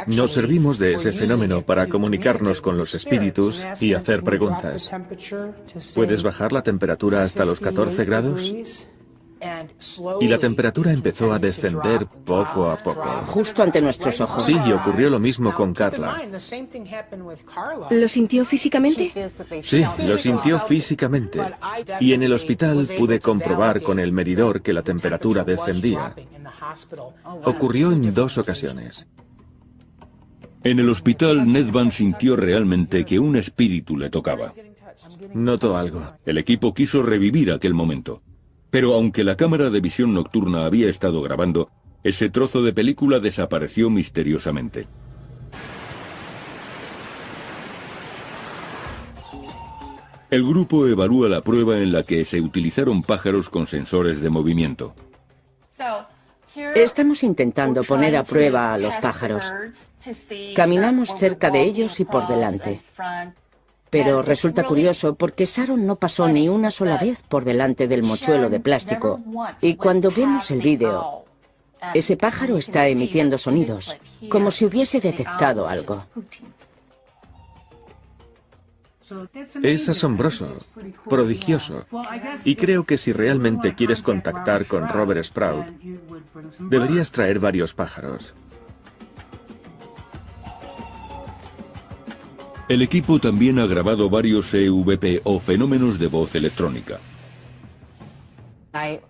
[SPEAKER 6] Nos servimos de ese fenómeno para comunicarnos con los espíritus y hacer preguntas. ¿Puedes bajar la temperatura hasta los 14 grados? Y la temperatura empezó a descender poco a poco.
[SPEAKER 3] Justo ante nuestros ojos.
[SPEAKER 6] Sí, y ocurrió lo mismo con Carla.
[SPEAKER 4] ¿Lo sintió físicamente?
[SPEAKER 6] Sí, lo sintió físicamente. Y en el hospital pude comprobar con el medidor que la temperatura descendía. Ocurrió en 2 ocasiones.
[SPEAKER 1] En el hospital, Ned Van sintió realmente que un espíritu le tocaba.
[SPEAKER 6] Notó algo.
[SPEAKER 1] El equipo quiso revivir aquel momento. Pero aunque la cámara de visión nocturna había estado grabando, ese trozo de película desapareció misteriosamente. El grupo evalúa la prueba en la que se utilizaron pájaros con sensores de movimiento.
[SPEAKER 3] Estamos intentando poner a prueba a los pájaros. Caminamos cerca de ellos y por delante. Pero resulta curioso porque Sharon no pasó ni una sola vez por delante del mochuelo de plástico. Y cuando vemos el vídeo, ese pájaro está emitiendo sonidos, como si hubiese detectado algo.
[SPEAKER 6] Es asombroso, prodigioso. Y creo que si realmente quieres contactar con Robert Sprout, deberías traer varios pájaros.
[SPEAKER 1] El equipo también ha grabado varios EVP o fenómenos de voz electrónica.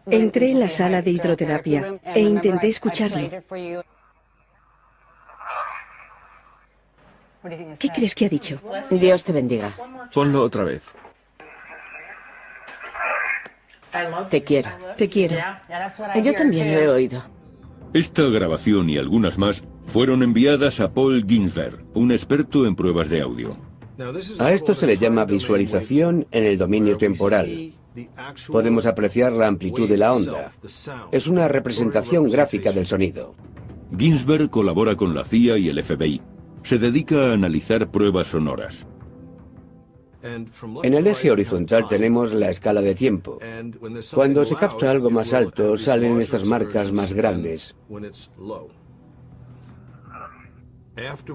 [SPEAKER 4] Entré en la sala de hidroterapia e intenté escucharlo. ¿Qué crees que ha dicho?
[SPEAKER 3] Dios te bendiga.
[SPEAKER 6] Ponlo otra vez.
[SPEAKER 3] Te quiero.
[SPEAKER 4] Te quiero.
[SPEAKER 3] Yo también lo he oído.
[SPEAKER 1] Esta grabación y algunas más fueron enviadas a Paul Ginsberg, un experto en pruebas de audio.
[SPEAKER 5] A esto se le llama visualización en el dominio temporal. Podemos apreciar la amplitud de la onda. Es una representación gráfica del sonido.
[SPEAKER 1] Ginsberg colabora con la CIA y el FBI. Se dedica a analizar pruebas sonoras.
[SPEAKER 5] En el eje horizontal tenemos la escala de tiempo. Cuando se capta algo más alto, salen estas marcas más grandes.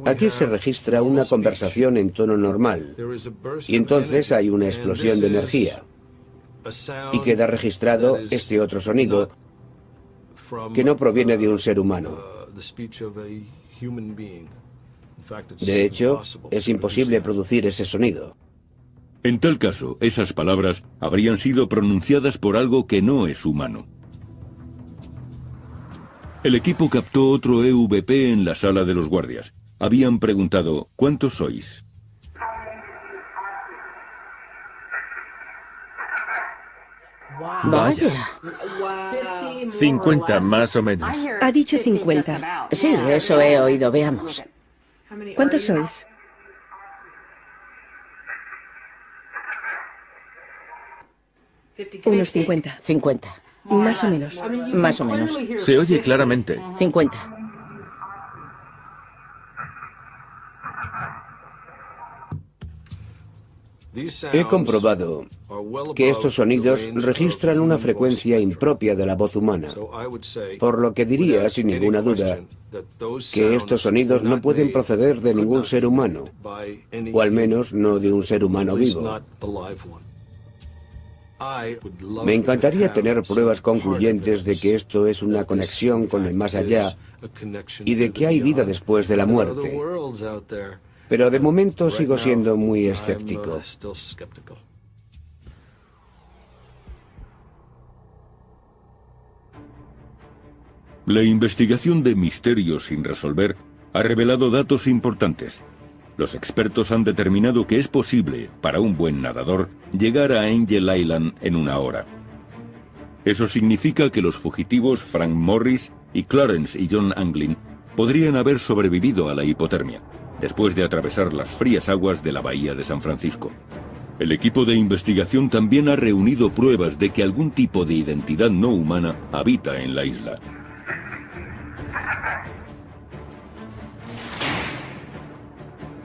[SPEAKER 5] Aquí se registra una conversación en tono normal, y entonces hay una explosión de energía. Y queda registrado este otro sonido, que no proviene de un ser humano. De hecho, es imposible producir ese sonido.
[SPEAKER 1] En tal caso, esas palabras habrían sido pronunciadas por algo que no es humano. El equipo captó otro EVP en la sala de los guardias. Habían preguntado, ¿cuántos sois?
[SPEAKER 3] Vaya.
[SPEAKER 6] 50 más o menos.
[SPEAKER 4] Ha dicho 50.
[SPEAKER 3] Sí, eso he oído. Veamos.
[SPEAKER 4] ¿Cuántos sois? Unos 50.
[SPEAKER 3] 50.
[SPEAKER 4] Más o menos.
[SPEAKER 3] Más o menos.
[SPEAKER 6] Se oye claramente.
[SPEAKER 3] 50.
[SPEAKER 5] He comprobado que estos sonidos registran una frecuencia impropia de la voz humana, por lo que diría, sin ninguna duda, que estos sonidos no pueden proceder de ningún ser humano, o al menos no de un ser humano vivo. Me encantaría tener pruebas concluyentes de que esto es una conexión con el más allá y de que hay vida después de la muerte. Pero de momento sigo siendo muy escéptico.
[SPEAKER 1] La investigación de misterios sin resolver ha revelado datos importantes. Los expertos han determinado que es posible, para un buen nadador, llegar a Angel Island en 1 hora. Eso significa que los fugitivos Frank Morris y Clarence y John Anglin podrían haber sobrevivido a la hipotermia, después de atravesar las frías aguas de la bahía de San Francisco. El equipo de investigación también ha reunido pruebas de que algún tipo de identidad no humana habita en la isla.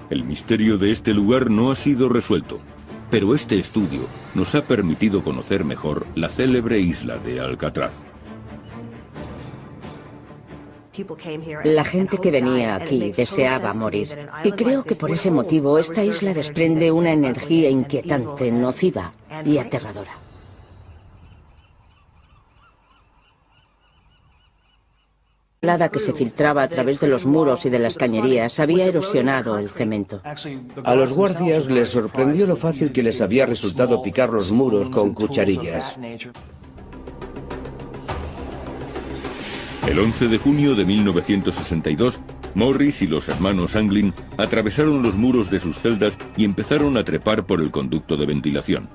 [SPEAKER 1] El misterio de este lugar no ha sido resuelto, pero este estudio nos ha permitido conocer mejor la célebre isla de Alcatraz.
[SPEAKER 3] La gente que venía aquí deseaba morir. Y creo que por ese motivo esta isla desprende una energía inquietante, nociva y aterradora. helada que se filtraba a través de los muros y de las cañerías había erosionado el cemento.
[SPEAKER 5] A los guardias les sorprendió lo fácil que les había resultado picar los muros con cucharillas.
[SPEAKER 1] El 11 de junio de 1962, Morris y los hermanos Anglin atravesaron los muros de sus celdas y empezaron a trepar por el conducto de ventilación.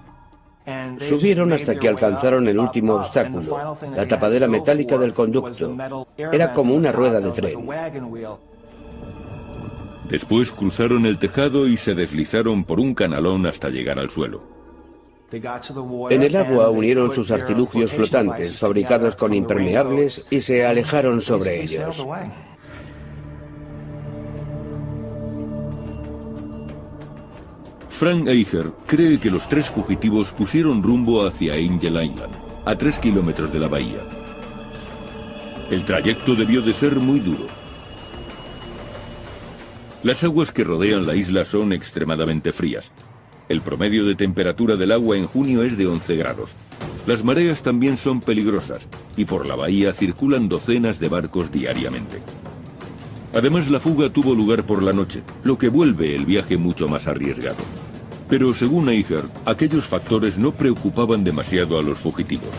[SPEAKER 5] Subieron hasta que alcanzaron el último obstáculo, la tapadera metálica del conducto. Era como una rueda de tren.
[SPEAKER 1] Después cruzaron el tejado y se deslizaron por un canalón hasta llegar al suelo.
[SPEAKER 5] En el agua unieron sus artilugios flotantes, fabricados con impermeables, y se alejaron sobre ellos.
[SPEAKER 1] Frank Eicher cree que los tres fugitivos pusieron rumbo hacia Angel Island, a 3 kilómetros de la bahía. El trayecto debió de ser muy duro. Las aguas que rodean la isla son extremadamente frías. El promedio de temperatura del agua en junio es de 11 grados. Las mareas también son peligrosas y por la bahía circulan docenas de barcos diariamente. Además, la fuga tuvo lugar por la noche, lo que vuelve el viaje mucho más arriesgado. Pero según Eicher, aquellos factores no preocupaban demasiado a los fugitivos.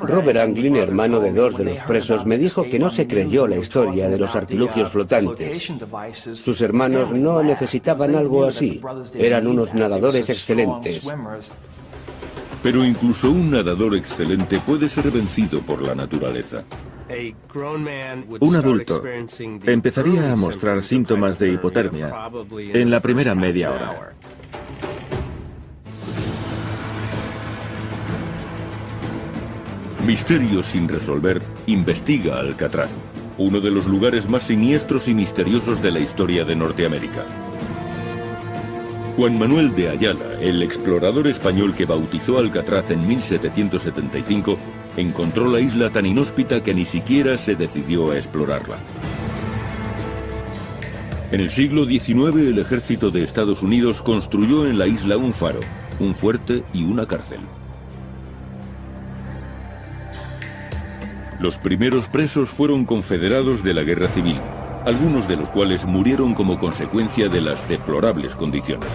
[SPEAKER 5] Robert Anglin, hermano de 2 de los presos, me dijo que no se creyó la historia de los artilugios flotantes. Sus hermanos no necesitaban algo así. Eran unos nadadores excelentes.
[SPEAKER 1] Pero incluso un nadador excelente puede ser vencido por la naturaleza.
[SPEAKER 6] Un adulto empezaría a mostrar síntomas de hipotermia en la primera media hora.
[SPEAKER 1] Misterio sin resolver, investiga Alcatraz, uno de los lugares más siniestros y misteriosos de la historia de Norteamérica. Juan Manuel de Ayala, el explorador español que bautizó Alcatraz en 1775, encontró la isla tan inhóspita que ni siquiera se decidió a explorarla. En el siglo XIX, el ejército de Estados Unidos construyó en la isla un faro, un fuerte y una cárcel. Los primeros presos fueron confederados de la Guerra Civil, algunos de los cuales murieron como consecuencia de las deplorables condiciones.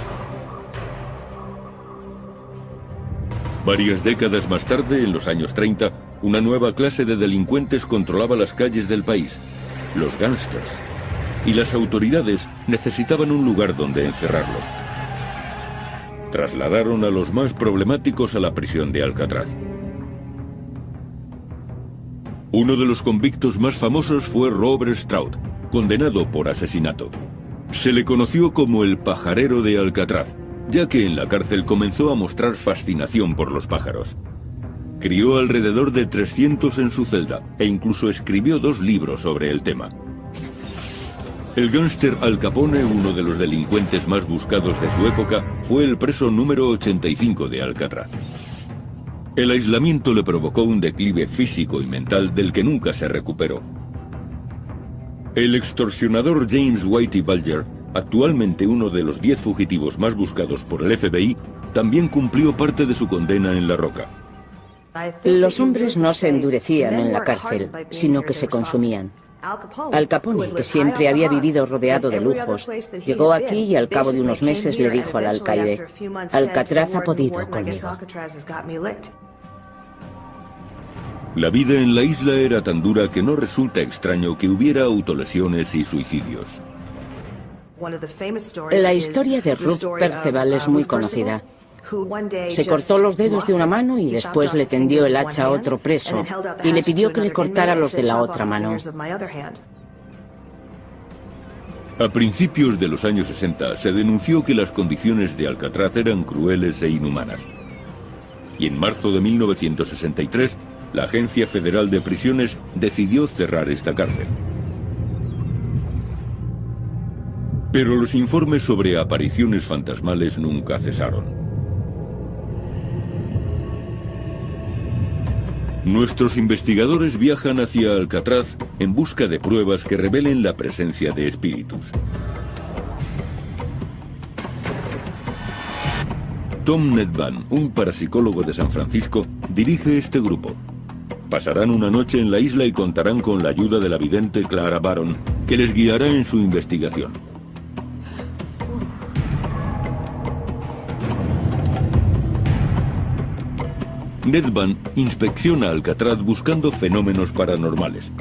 [SPEAKER 1] Varias décadas más tarde, en los años 30, una nueva clase de delincuentes controlaba las calles del país, los gángsters, y las autoridades necesitaban un lugar donde encerrarlos. Trasladaron a los más problemáticos a la prisión de Alcatraz. Uno de los convictos más famosos fue Robert Stroud, condenado por asesinato. Se le conoció como el pajarero de Alcatraz, ya que en la cárcel comenzó a mostrar fascinación por los pájaros. Crió alrededor de 300 en su celda e incluso escribió 2 libros sobre el tema. El gángster Al Capone, uno de los delincuentes más buscados de su época, fue el preso número 85 de Alcatraz. El aislamiento le provocó un declive físico y mental del que nunca se recuperó. El extorsionador James Whitey Bulger, actualmente uno de los 10 fugitivos más buscados por el FBI, también cumplió parte de su condena en La Roca.
[SPEAKER 3] Los hombres no se endurecían en la cárcel, sino que se consumían. Al Capone, que siempre había vivido rodeado de lujos, llegó aquí y al cabo de unos meses le dijo al alcaide: Alcatraz ha podido conmigo.
[SPEAKER 1] La vida en la isla era tan dura que no resulta extraño que hubiera autolesiones y suicidios.
[SPEAKER 3] La historia de Ruth Perceval es muy conocida. Se cortó los dedos de una mano y después le tendió el hacha a otro preso y le pidió que le cortara los de la otra mano.
[SPEAKER 1] A principios de los años 60 se denunció que las condiciones de Alcatraz eran crueles e inhumanas. Y en marzo de 1963, la Agencia Federal de Prisiones decidió cerrar esta cárcel. Pero los informes sobre apariciones fantasmales nunca cesaron. Nuestros investigadores viajan hacia Alcatraz en busca de pruebas que revelen la presencia de espíritus. Tom Nedvan, un parapsicólogo de San Francisco, dirige este grupo. Pasarán una noche en la isla y contarán con la ayuda de la vidente Clara Baron, que les guiará en su investigación. Nedban inspecciona Alcatraz buscando fenómenos paranormales.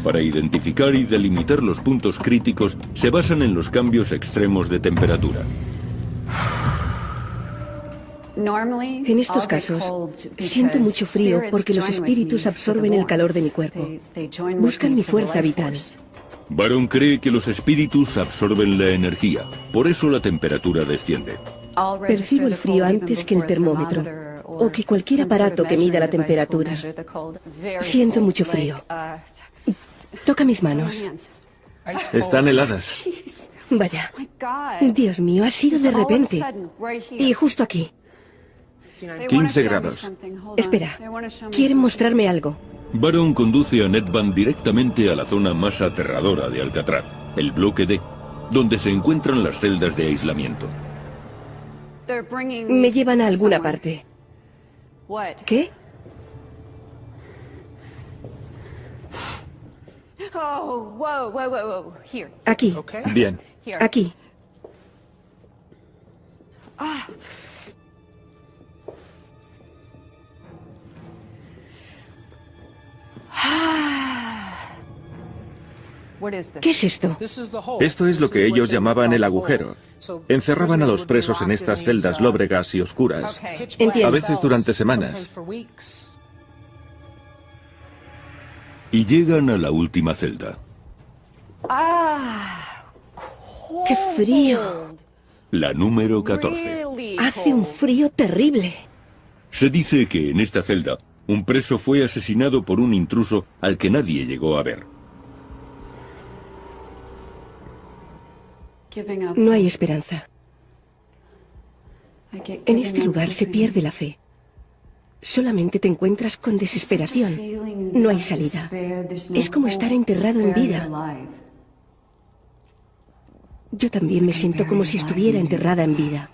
[SPEAKER 1] Para identificar y delimitar los puntos críticos, se basan en los cambios extremos de temperatura.
[SPEAKER 4] En estos casos, siento mucho frío porque los espíritus absorben el calor de mi cuerpo. Buscan mi fuerza vital.
[SPEAKER 1] Baron cree que los espíritus absorben la energía, por eso la temperatura desciende.
[SPEAKER 4] Percibo el frío antes que el termómetro o que cualquier aparato que mida la temperatura. Siento mucho frío. Toca mis manos.
[SPEAKER 6] Están heladas.
[SPEAKER 4] Vaya. Dios mío, ha sido de repente. Y justo aquí.
[SPEAKER 6] 15 grados.
[SPEAKER 4] Espera, quieren mostrarme algo.
[SPEAKER 1] Baron conduce a Nedban directamente a la zona más aterradora de Alcatraz, el bloque D, donde se encuentran las celdas de aislamiento.
[SPEAKER 4] Me llevan a alguna parte. ¿Qué? Aquí.
[SPEAKER 6] Bien.
[SPEAKER 4] Aquí. ¿Qué es esto?
[SPEAKER 6] Esto es lo que ellos llamaban el agujero. Encerraban a los presos en estas celdas lóbregas y oscuras,
[SPEAKER 4] Entiendo.
[SPEAKER 6] a veces durante semanas.
[SPEAKER 1] Y llegan a la última celda,
[SPEAKER 4] ¡Qué frío!
[SPEAKER 1] la número 14.
[SPEAKER 4] Hace un frío terrible.
[SPEAKER 1] Se dice que en esta celda, un preso fue asesinado por un intruso al que nadie llegó a ver.
[SPEAKER 4] No hay esperanza. En este lugar se pierde la fe. Solamente te encuentras con desesperación. No hay salida. Es como estar enterrado en vida. Yo también me siento como si estuviera enterrada en vida.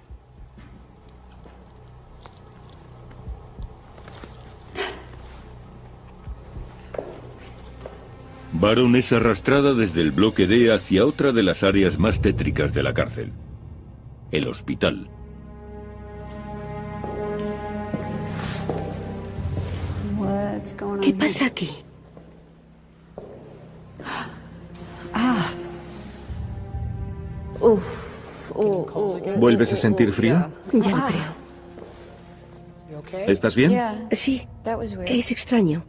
[SPEAKER 1] Baron es arrastrada desde el bloque D hacia otra de las áreas más tétricas de la cárcel, el hospital.
[SPEAKER 4] ¿Qué pasa aquí?
[SPEAKER 6] ¿Vuelves a sentir frío?
[SPEAKER 4] Ya lo creo.
[SPEAKER 6] ¿Estás bien?
[SPEAKER 4] Sí, es extraño.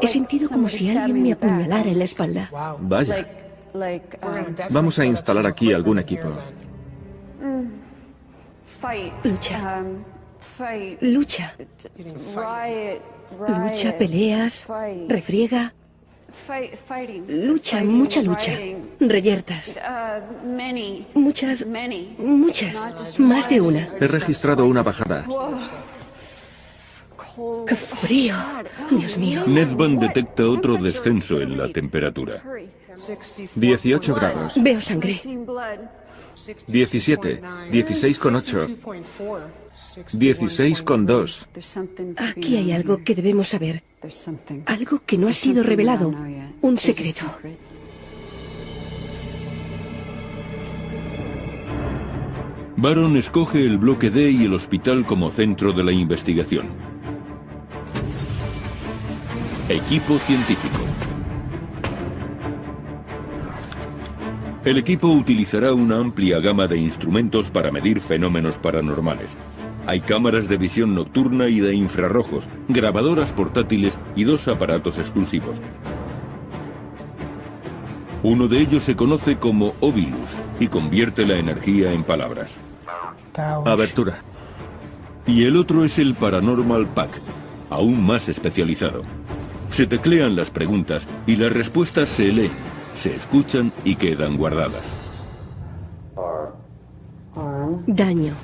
[SPEAKER 4] He sentido como si alguien me apuñalara en la espalda.
[SPEAKER 6] Vaya. Vamos a instalar aquí algún equipo.
[SPEAKER 4] Lucha. Lucha. Lucha, peleas, refriega. Lucha, mucha lucha. Reyertas. Muchas, más de una.
[SPEAKER 6] He registrado una bajada.
[SPEAKER 4] ¡Qué frío! Dios mío.
[SPEAKER 1] Nedban detecta otro descenso en la temperatura.
[SPEAKER 6] 18 grados.
[SPEAKER 4] Veo sangre.
[SPEAKER 6] 17. 16,8. 16,2.
[SPEAKER 4] Aquí hay algo que debemos saber. Algo que no ha sido revelado. Un secreto.
[SPEAKER 1] Baron escoge el bloque D y el hospital como centro de la investigación. Equipo científico. El equipo utilizará una amplia gama de instrumentos para medir fenómenos paranormales. Hay cámaras de visión nocturna y de infrarrojos, grabadoras portátiles y 2 aparatos exclusivos. Uno de ellos se conoce como Ovilus y convierte la energía en palabras.
[SPEAKER 6] Abertura.
[SPEAKER 1] Y el otro es el Paranormal Pack, aún más especializado. Se teclean las preguntas y las respuestas se leen, se escuchan y quedan guardadas.
[SPEAKER 4] Daño.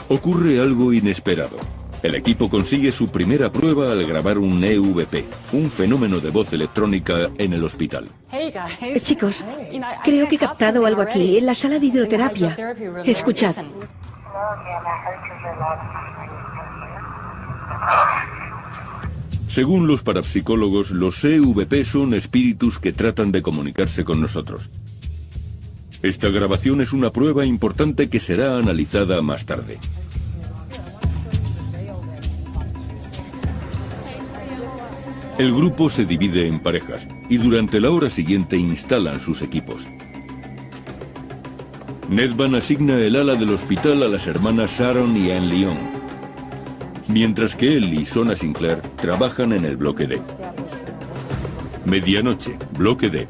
[SPEAKER 1] Ocurre algo inesperado. El equipo consigue su primera prueba al grabar un EVP, un fenómeno de voz electrónica en el hospital.
[SPEAKER 4] Chicos, creo que he captado algo aquí, en la sala de hidroterapia. Escuchad.
[SPEAKER 1] Según los parapsicólogos, los EVP son espíritus que tratan de comunicarse con nosotros. Esta grabación es una prueba importante que será analizada más tarde. El grupo se divide en parejas y durante la hora siguiente instalan sus equipos. Nedvan asigna el ala del hospital a las hermanas Sharon y Anne Lyon, mientras que él y Sona Sinclair trabajan en el bloque D. Medianoche, bloque D.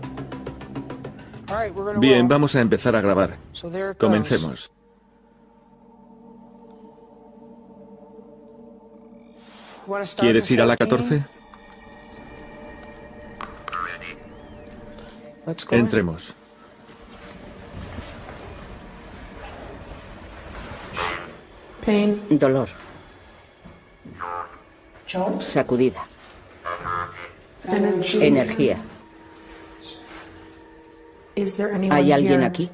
[SPEAKER 6] Bien, vamos a empezar a grabar. Comencemos. ¿Quieres ir a la 14? Entremos.
[SPEAKER 3] Dolor. Sacudida. Energía. ¿Hay alguien aquí?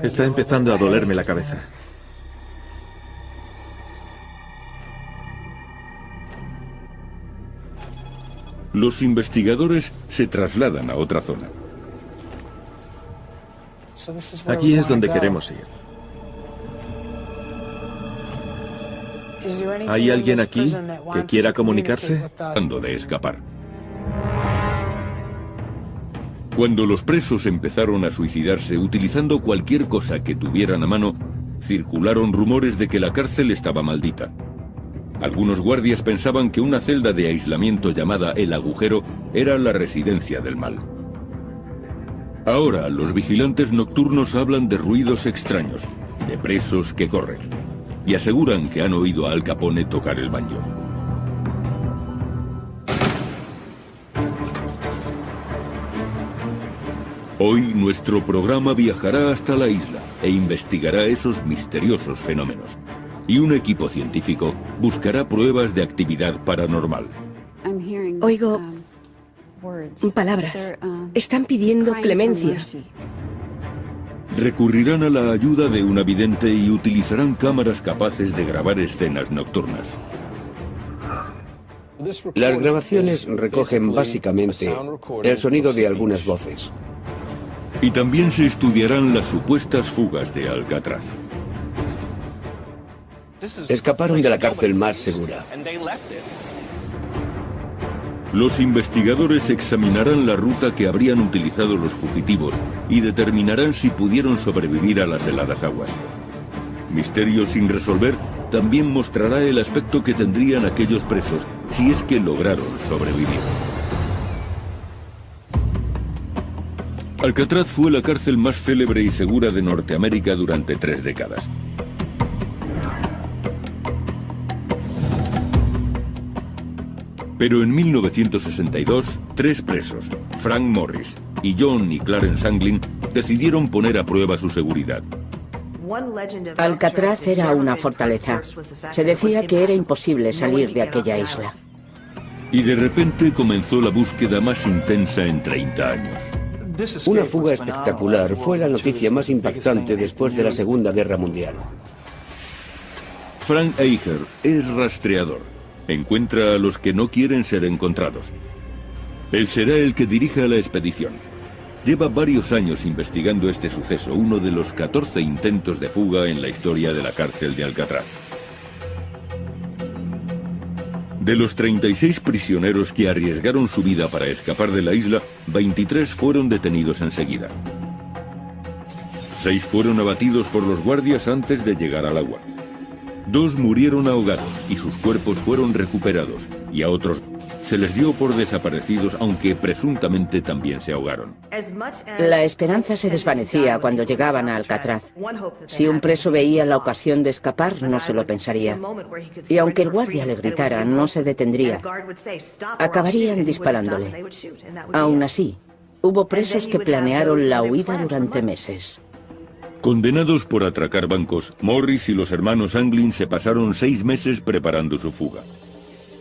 [SPEAKER 6] Está empezando a dolerme la cabeza.
[SPEAKER 1] Los investigadores se trasladan a otra zona.
[SPEAKER 6] Aquí es donde queremos ir. ¿Hay alguien aquí que quiera comunicarse?
[SPEAKER 1] Tratando de escapar. Cuando los presos empezaron a suicidarse utilizando cualquier cosa que tuvieran a mano, circularon rumores de que la cárcel estaba maldita. Algunos guardias pensaban que una celda de aislamiento llamada El Agujero era la residencia del mal. Ahora, los vigilantes nocturnos hablan de ruidos extraños, de presos que corren, y aseguran que han oído a Al Capone tocar el banjo. Hoy nuestro programa viajará hasta la isla e investigará esos misteriosos fenómenos. Y un equipo científico buscará pruebas de actividad paranormal.
[SPEAKER 4] Oigo palabras. Están pidiendo clemencia.
[SPEAKER 1] Recurrirán a la ayuda de una vidente y utilizarán cámaras capaces de grabar escenas nocturnas.
[SPEAKER 5] Las grabaciones recogen básicamente el sonido de algunas voces.
[SPEAKER 1] Y también se estudiarán las supuestas fugas de Alcatraz.
[SPEAKER 5] Escaparon de la cárcel más segura.
[SPEAKER 1] Los investigadores examinarán la ruta que habrían utilizado los fugitivos y determinarán si pudieron sobrevivir a las heladas aguas. Misterio sin resolver también mostrará el aspecto que tendrían aquellos presos si es que lograron sobrevivir. Alcatraz fue la cárcel más célebre y segura de Norteamérica durante 3 décadas. Pero en 1962, 3 presos, Frank Morris y John y Clarence Anglin, decidieron poner a prueba su seguridad.
[SPEAKER 3] Alcatraz era una fortaleza. Se decía que era imposible salir de aquella isla.
[SPEAKER 1] Y de repente comenzó la búsqueda más intensa en 30 años.
[SPEAKER 5] Una fuga espectacular fue la noticia más impactante después de la Segunda Guerra Mundial.
[SPEAKER 1] Frank Eicher es rastreador. Encuentra a los que no quieren ser encontrados. Él será el que dirija la expedición. Lleva varios años investigando este suceso, uno de los 14 intentos de fuga en la historia de la cárcel de Alcatraz. De los 36 prisioneros que arriesgaron su vida para escapar de la isla, 23 fueron detenidos enseguida. 6 fueron abatidos por los guardias antes de llegar al agua. 2 murieron ahogados y sus cuerpos fueron recuperados, y a otros se les dio por desaparecidos, aunque presuntamente también se ahogaron.
[SPEAKER 3] La esperanza se desvanecía cuando llegaban a Alcatraz. Si un preso veía la ocasión de escapar, no se lo pensaría. Y aunque el guardia le gritara, no se detendría. Acabarían disparándole. Aún así, hubo presos que planearon la huida durante meses.
[SPEAKER 1] Condenados por atracar bancos, Morris y los hermanos Anglin se pasaron 6 meses preparando su fuga.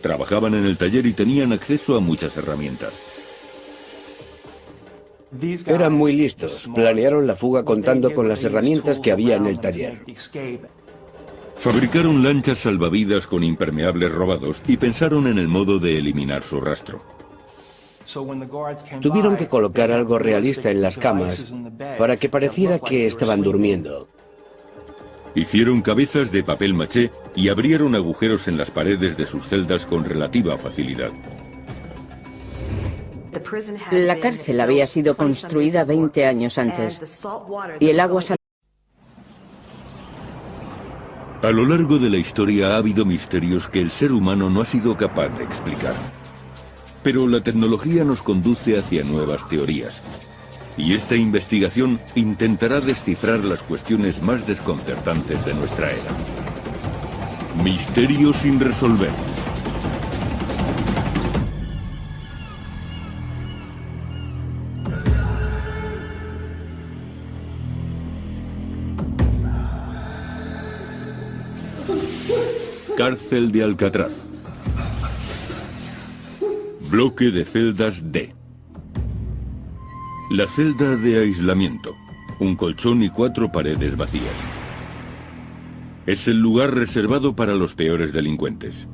[SPEAKER 1] Trabajaban en el taller y tenían acceso a muchas herramientas.
[SPEAKER 5] Eran muy listos. Planearon la fuga contando con las herramientas que había en el taller.
[SPEAKER 1] Fabricaron lanchas salvavidas con impermeables robados y pensaron en el modo de eliminar su rastro.
[SPEAKER 5] Tuvieron que colocar algo realista en las camas para que pareciera que estaban durmiendo.
[SPEAKER 1] Hicieron cabezas de papel maché y abrieron agujeros en las paredes de sus celdas con relativa facilidad.
[SPEAKER 3] La cárcel había sido construida 20 años antes y el agua salada.
[SPEAKER 1] A lo largo de la historia ha habido misterios que el ser humano no ha sido capaz de explicar. Pero la tecnología nos conduce hacia nuevas teorías. Y esta investigación intentará descifrar las cuestiones más desconcertantes de nuestra era. Misterios sin resolver. Cárcel de Alcatraz. Bloque de celdas D. La celda de aislamiento. Un colchón y 4 paredes vacías. Es el lugar reservado para los peores delincuentes.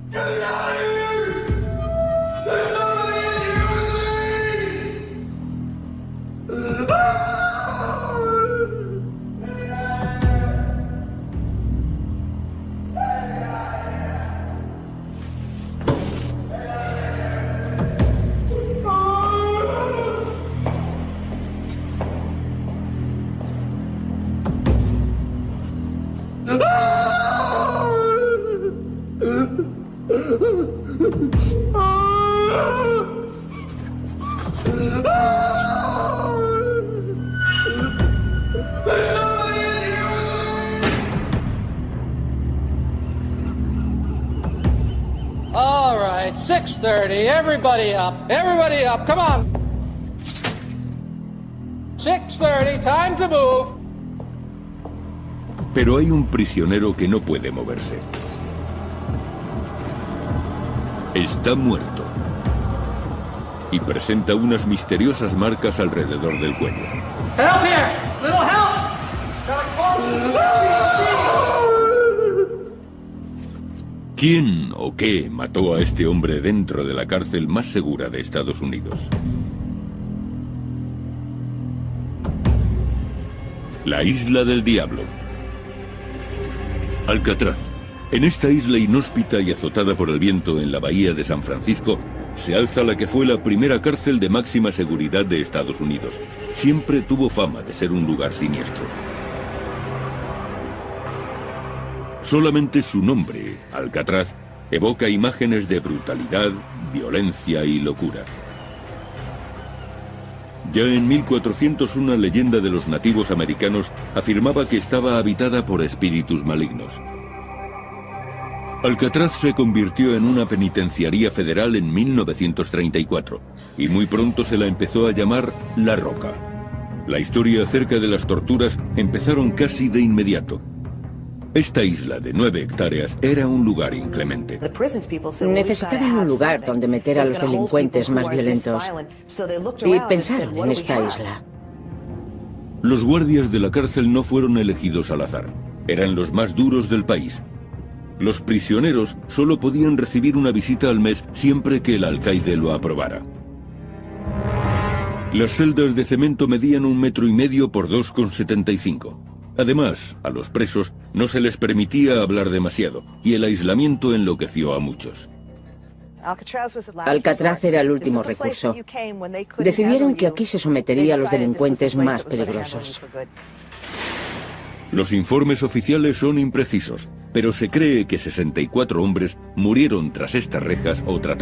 [SPEAKER 2] All right, 6:30, everybody up, come on. 6:30, time to move.
[SPEAKER 1] Pero hay un prisionero que no puede moverse. Está muerto. Y presenta unas misteriosas marcas alrededor del cuello.
[SPEAKER 2] Help here! Little help! Got a
[SPEAKER 1] ¿Quién o qué mató a este hombre dentro de la cárcel más segura de Estados Unidos? La Isla del Diablo. Alcatraz. En esta isla inhóspita y azotada por el viento en la bahía de San Francisco, se alza la que fue la primera cárcel de máxima seguridad de Estados Unidos. Siempre tuvo fama de ser un lugar siniestro. Solamente su nombre, Alcatraz, evoca imágenes de brutalidad, violencia y locura. Ya en 1400 una leyenda de los nativos americanos afirmaba que estaba habitada por espíritus malignos. Alcatraz se convirtió en una penitenciaría federal en 1934 y muy pronto se la empezó a llamar La Roca. La historia acerca de las torturas empezaron casi de inmediato. Esta isla de 9 hectáreas era un lugar inclemente.
[SPEAKER 3] Necesitaban un lugar donde meter a los delincuentes más violentos y pensaron en esta isla.
[SPEAKER 1] Los guardias de la cárcel no fueron elegidos al azar. Eran los más duros del país. Los prisioneros solo podían recibir una visita al mes siempre que el alcaide lo aprobara. Las celdas de cemento medían 1,5 metros por 2,75 metros. Además, a los presos no se les permitía hablar demasiado y el aislamiento enloqueció a muchos.
[SPEAKER 3] Alcatraz era el último recurso. Decidieron que aquí se sometería a los delincuentes más peligrosos.
[SPEAKER 1] Los informes oficiales son imprecisos, pero se cree que 64 hombres murieron tras estas rejas o trataron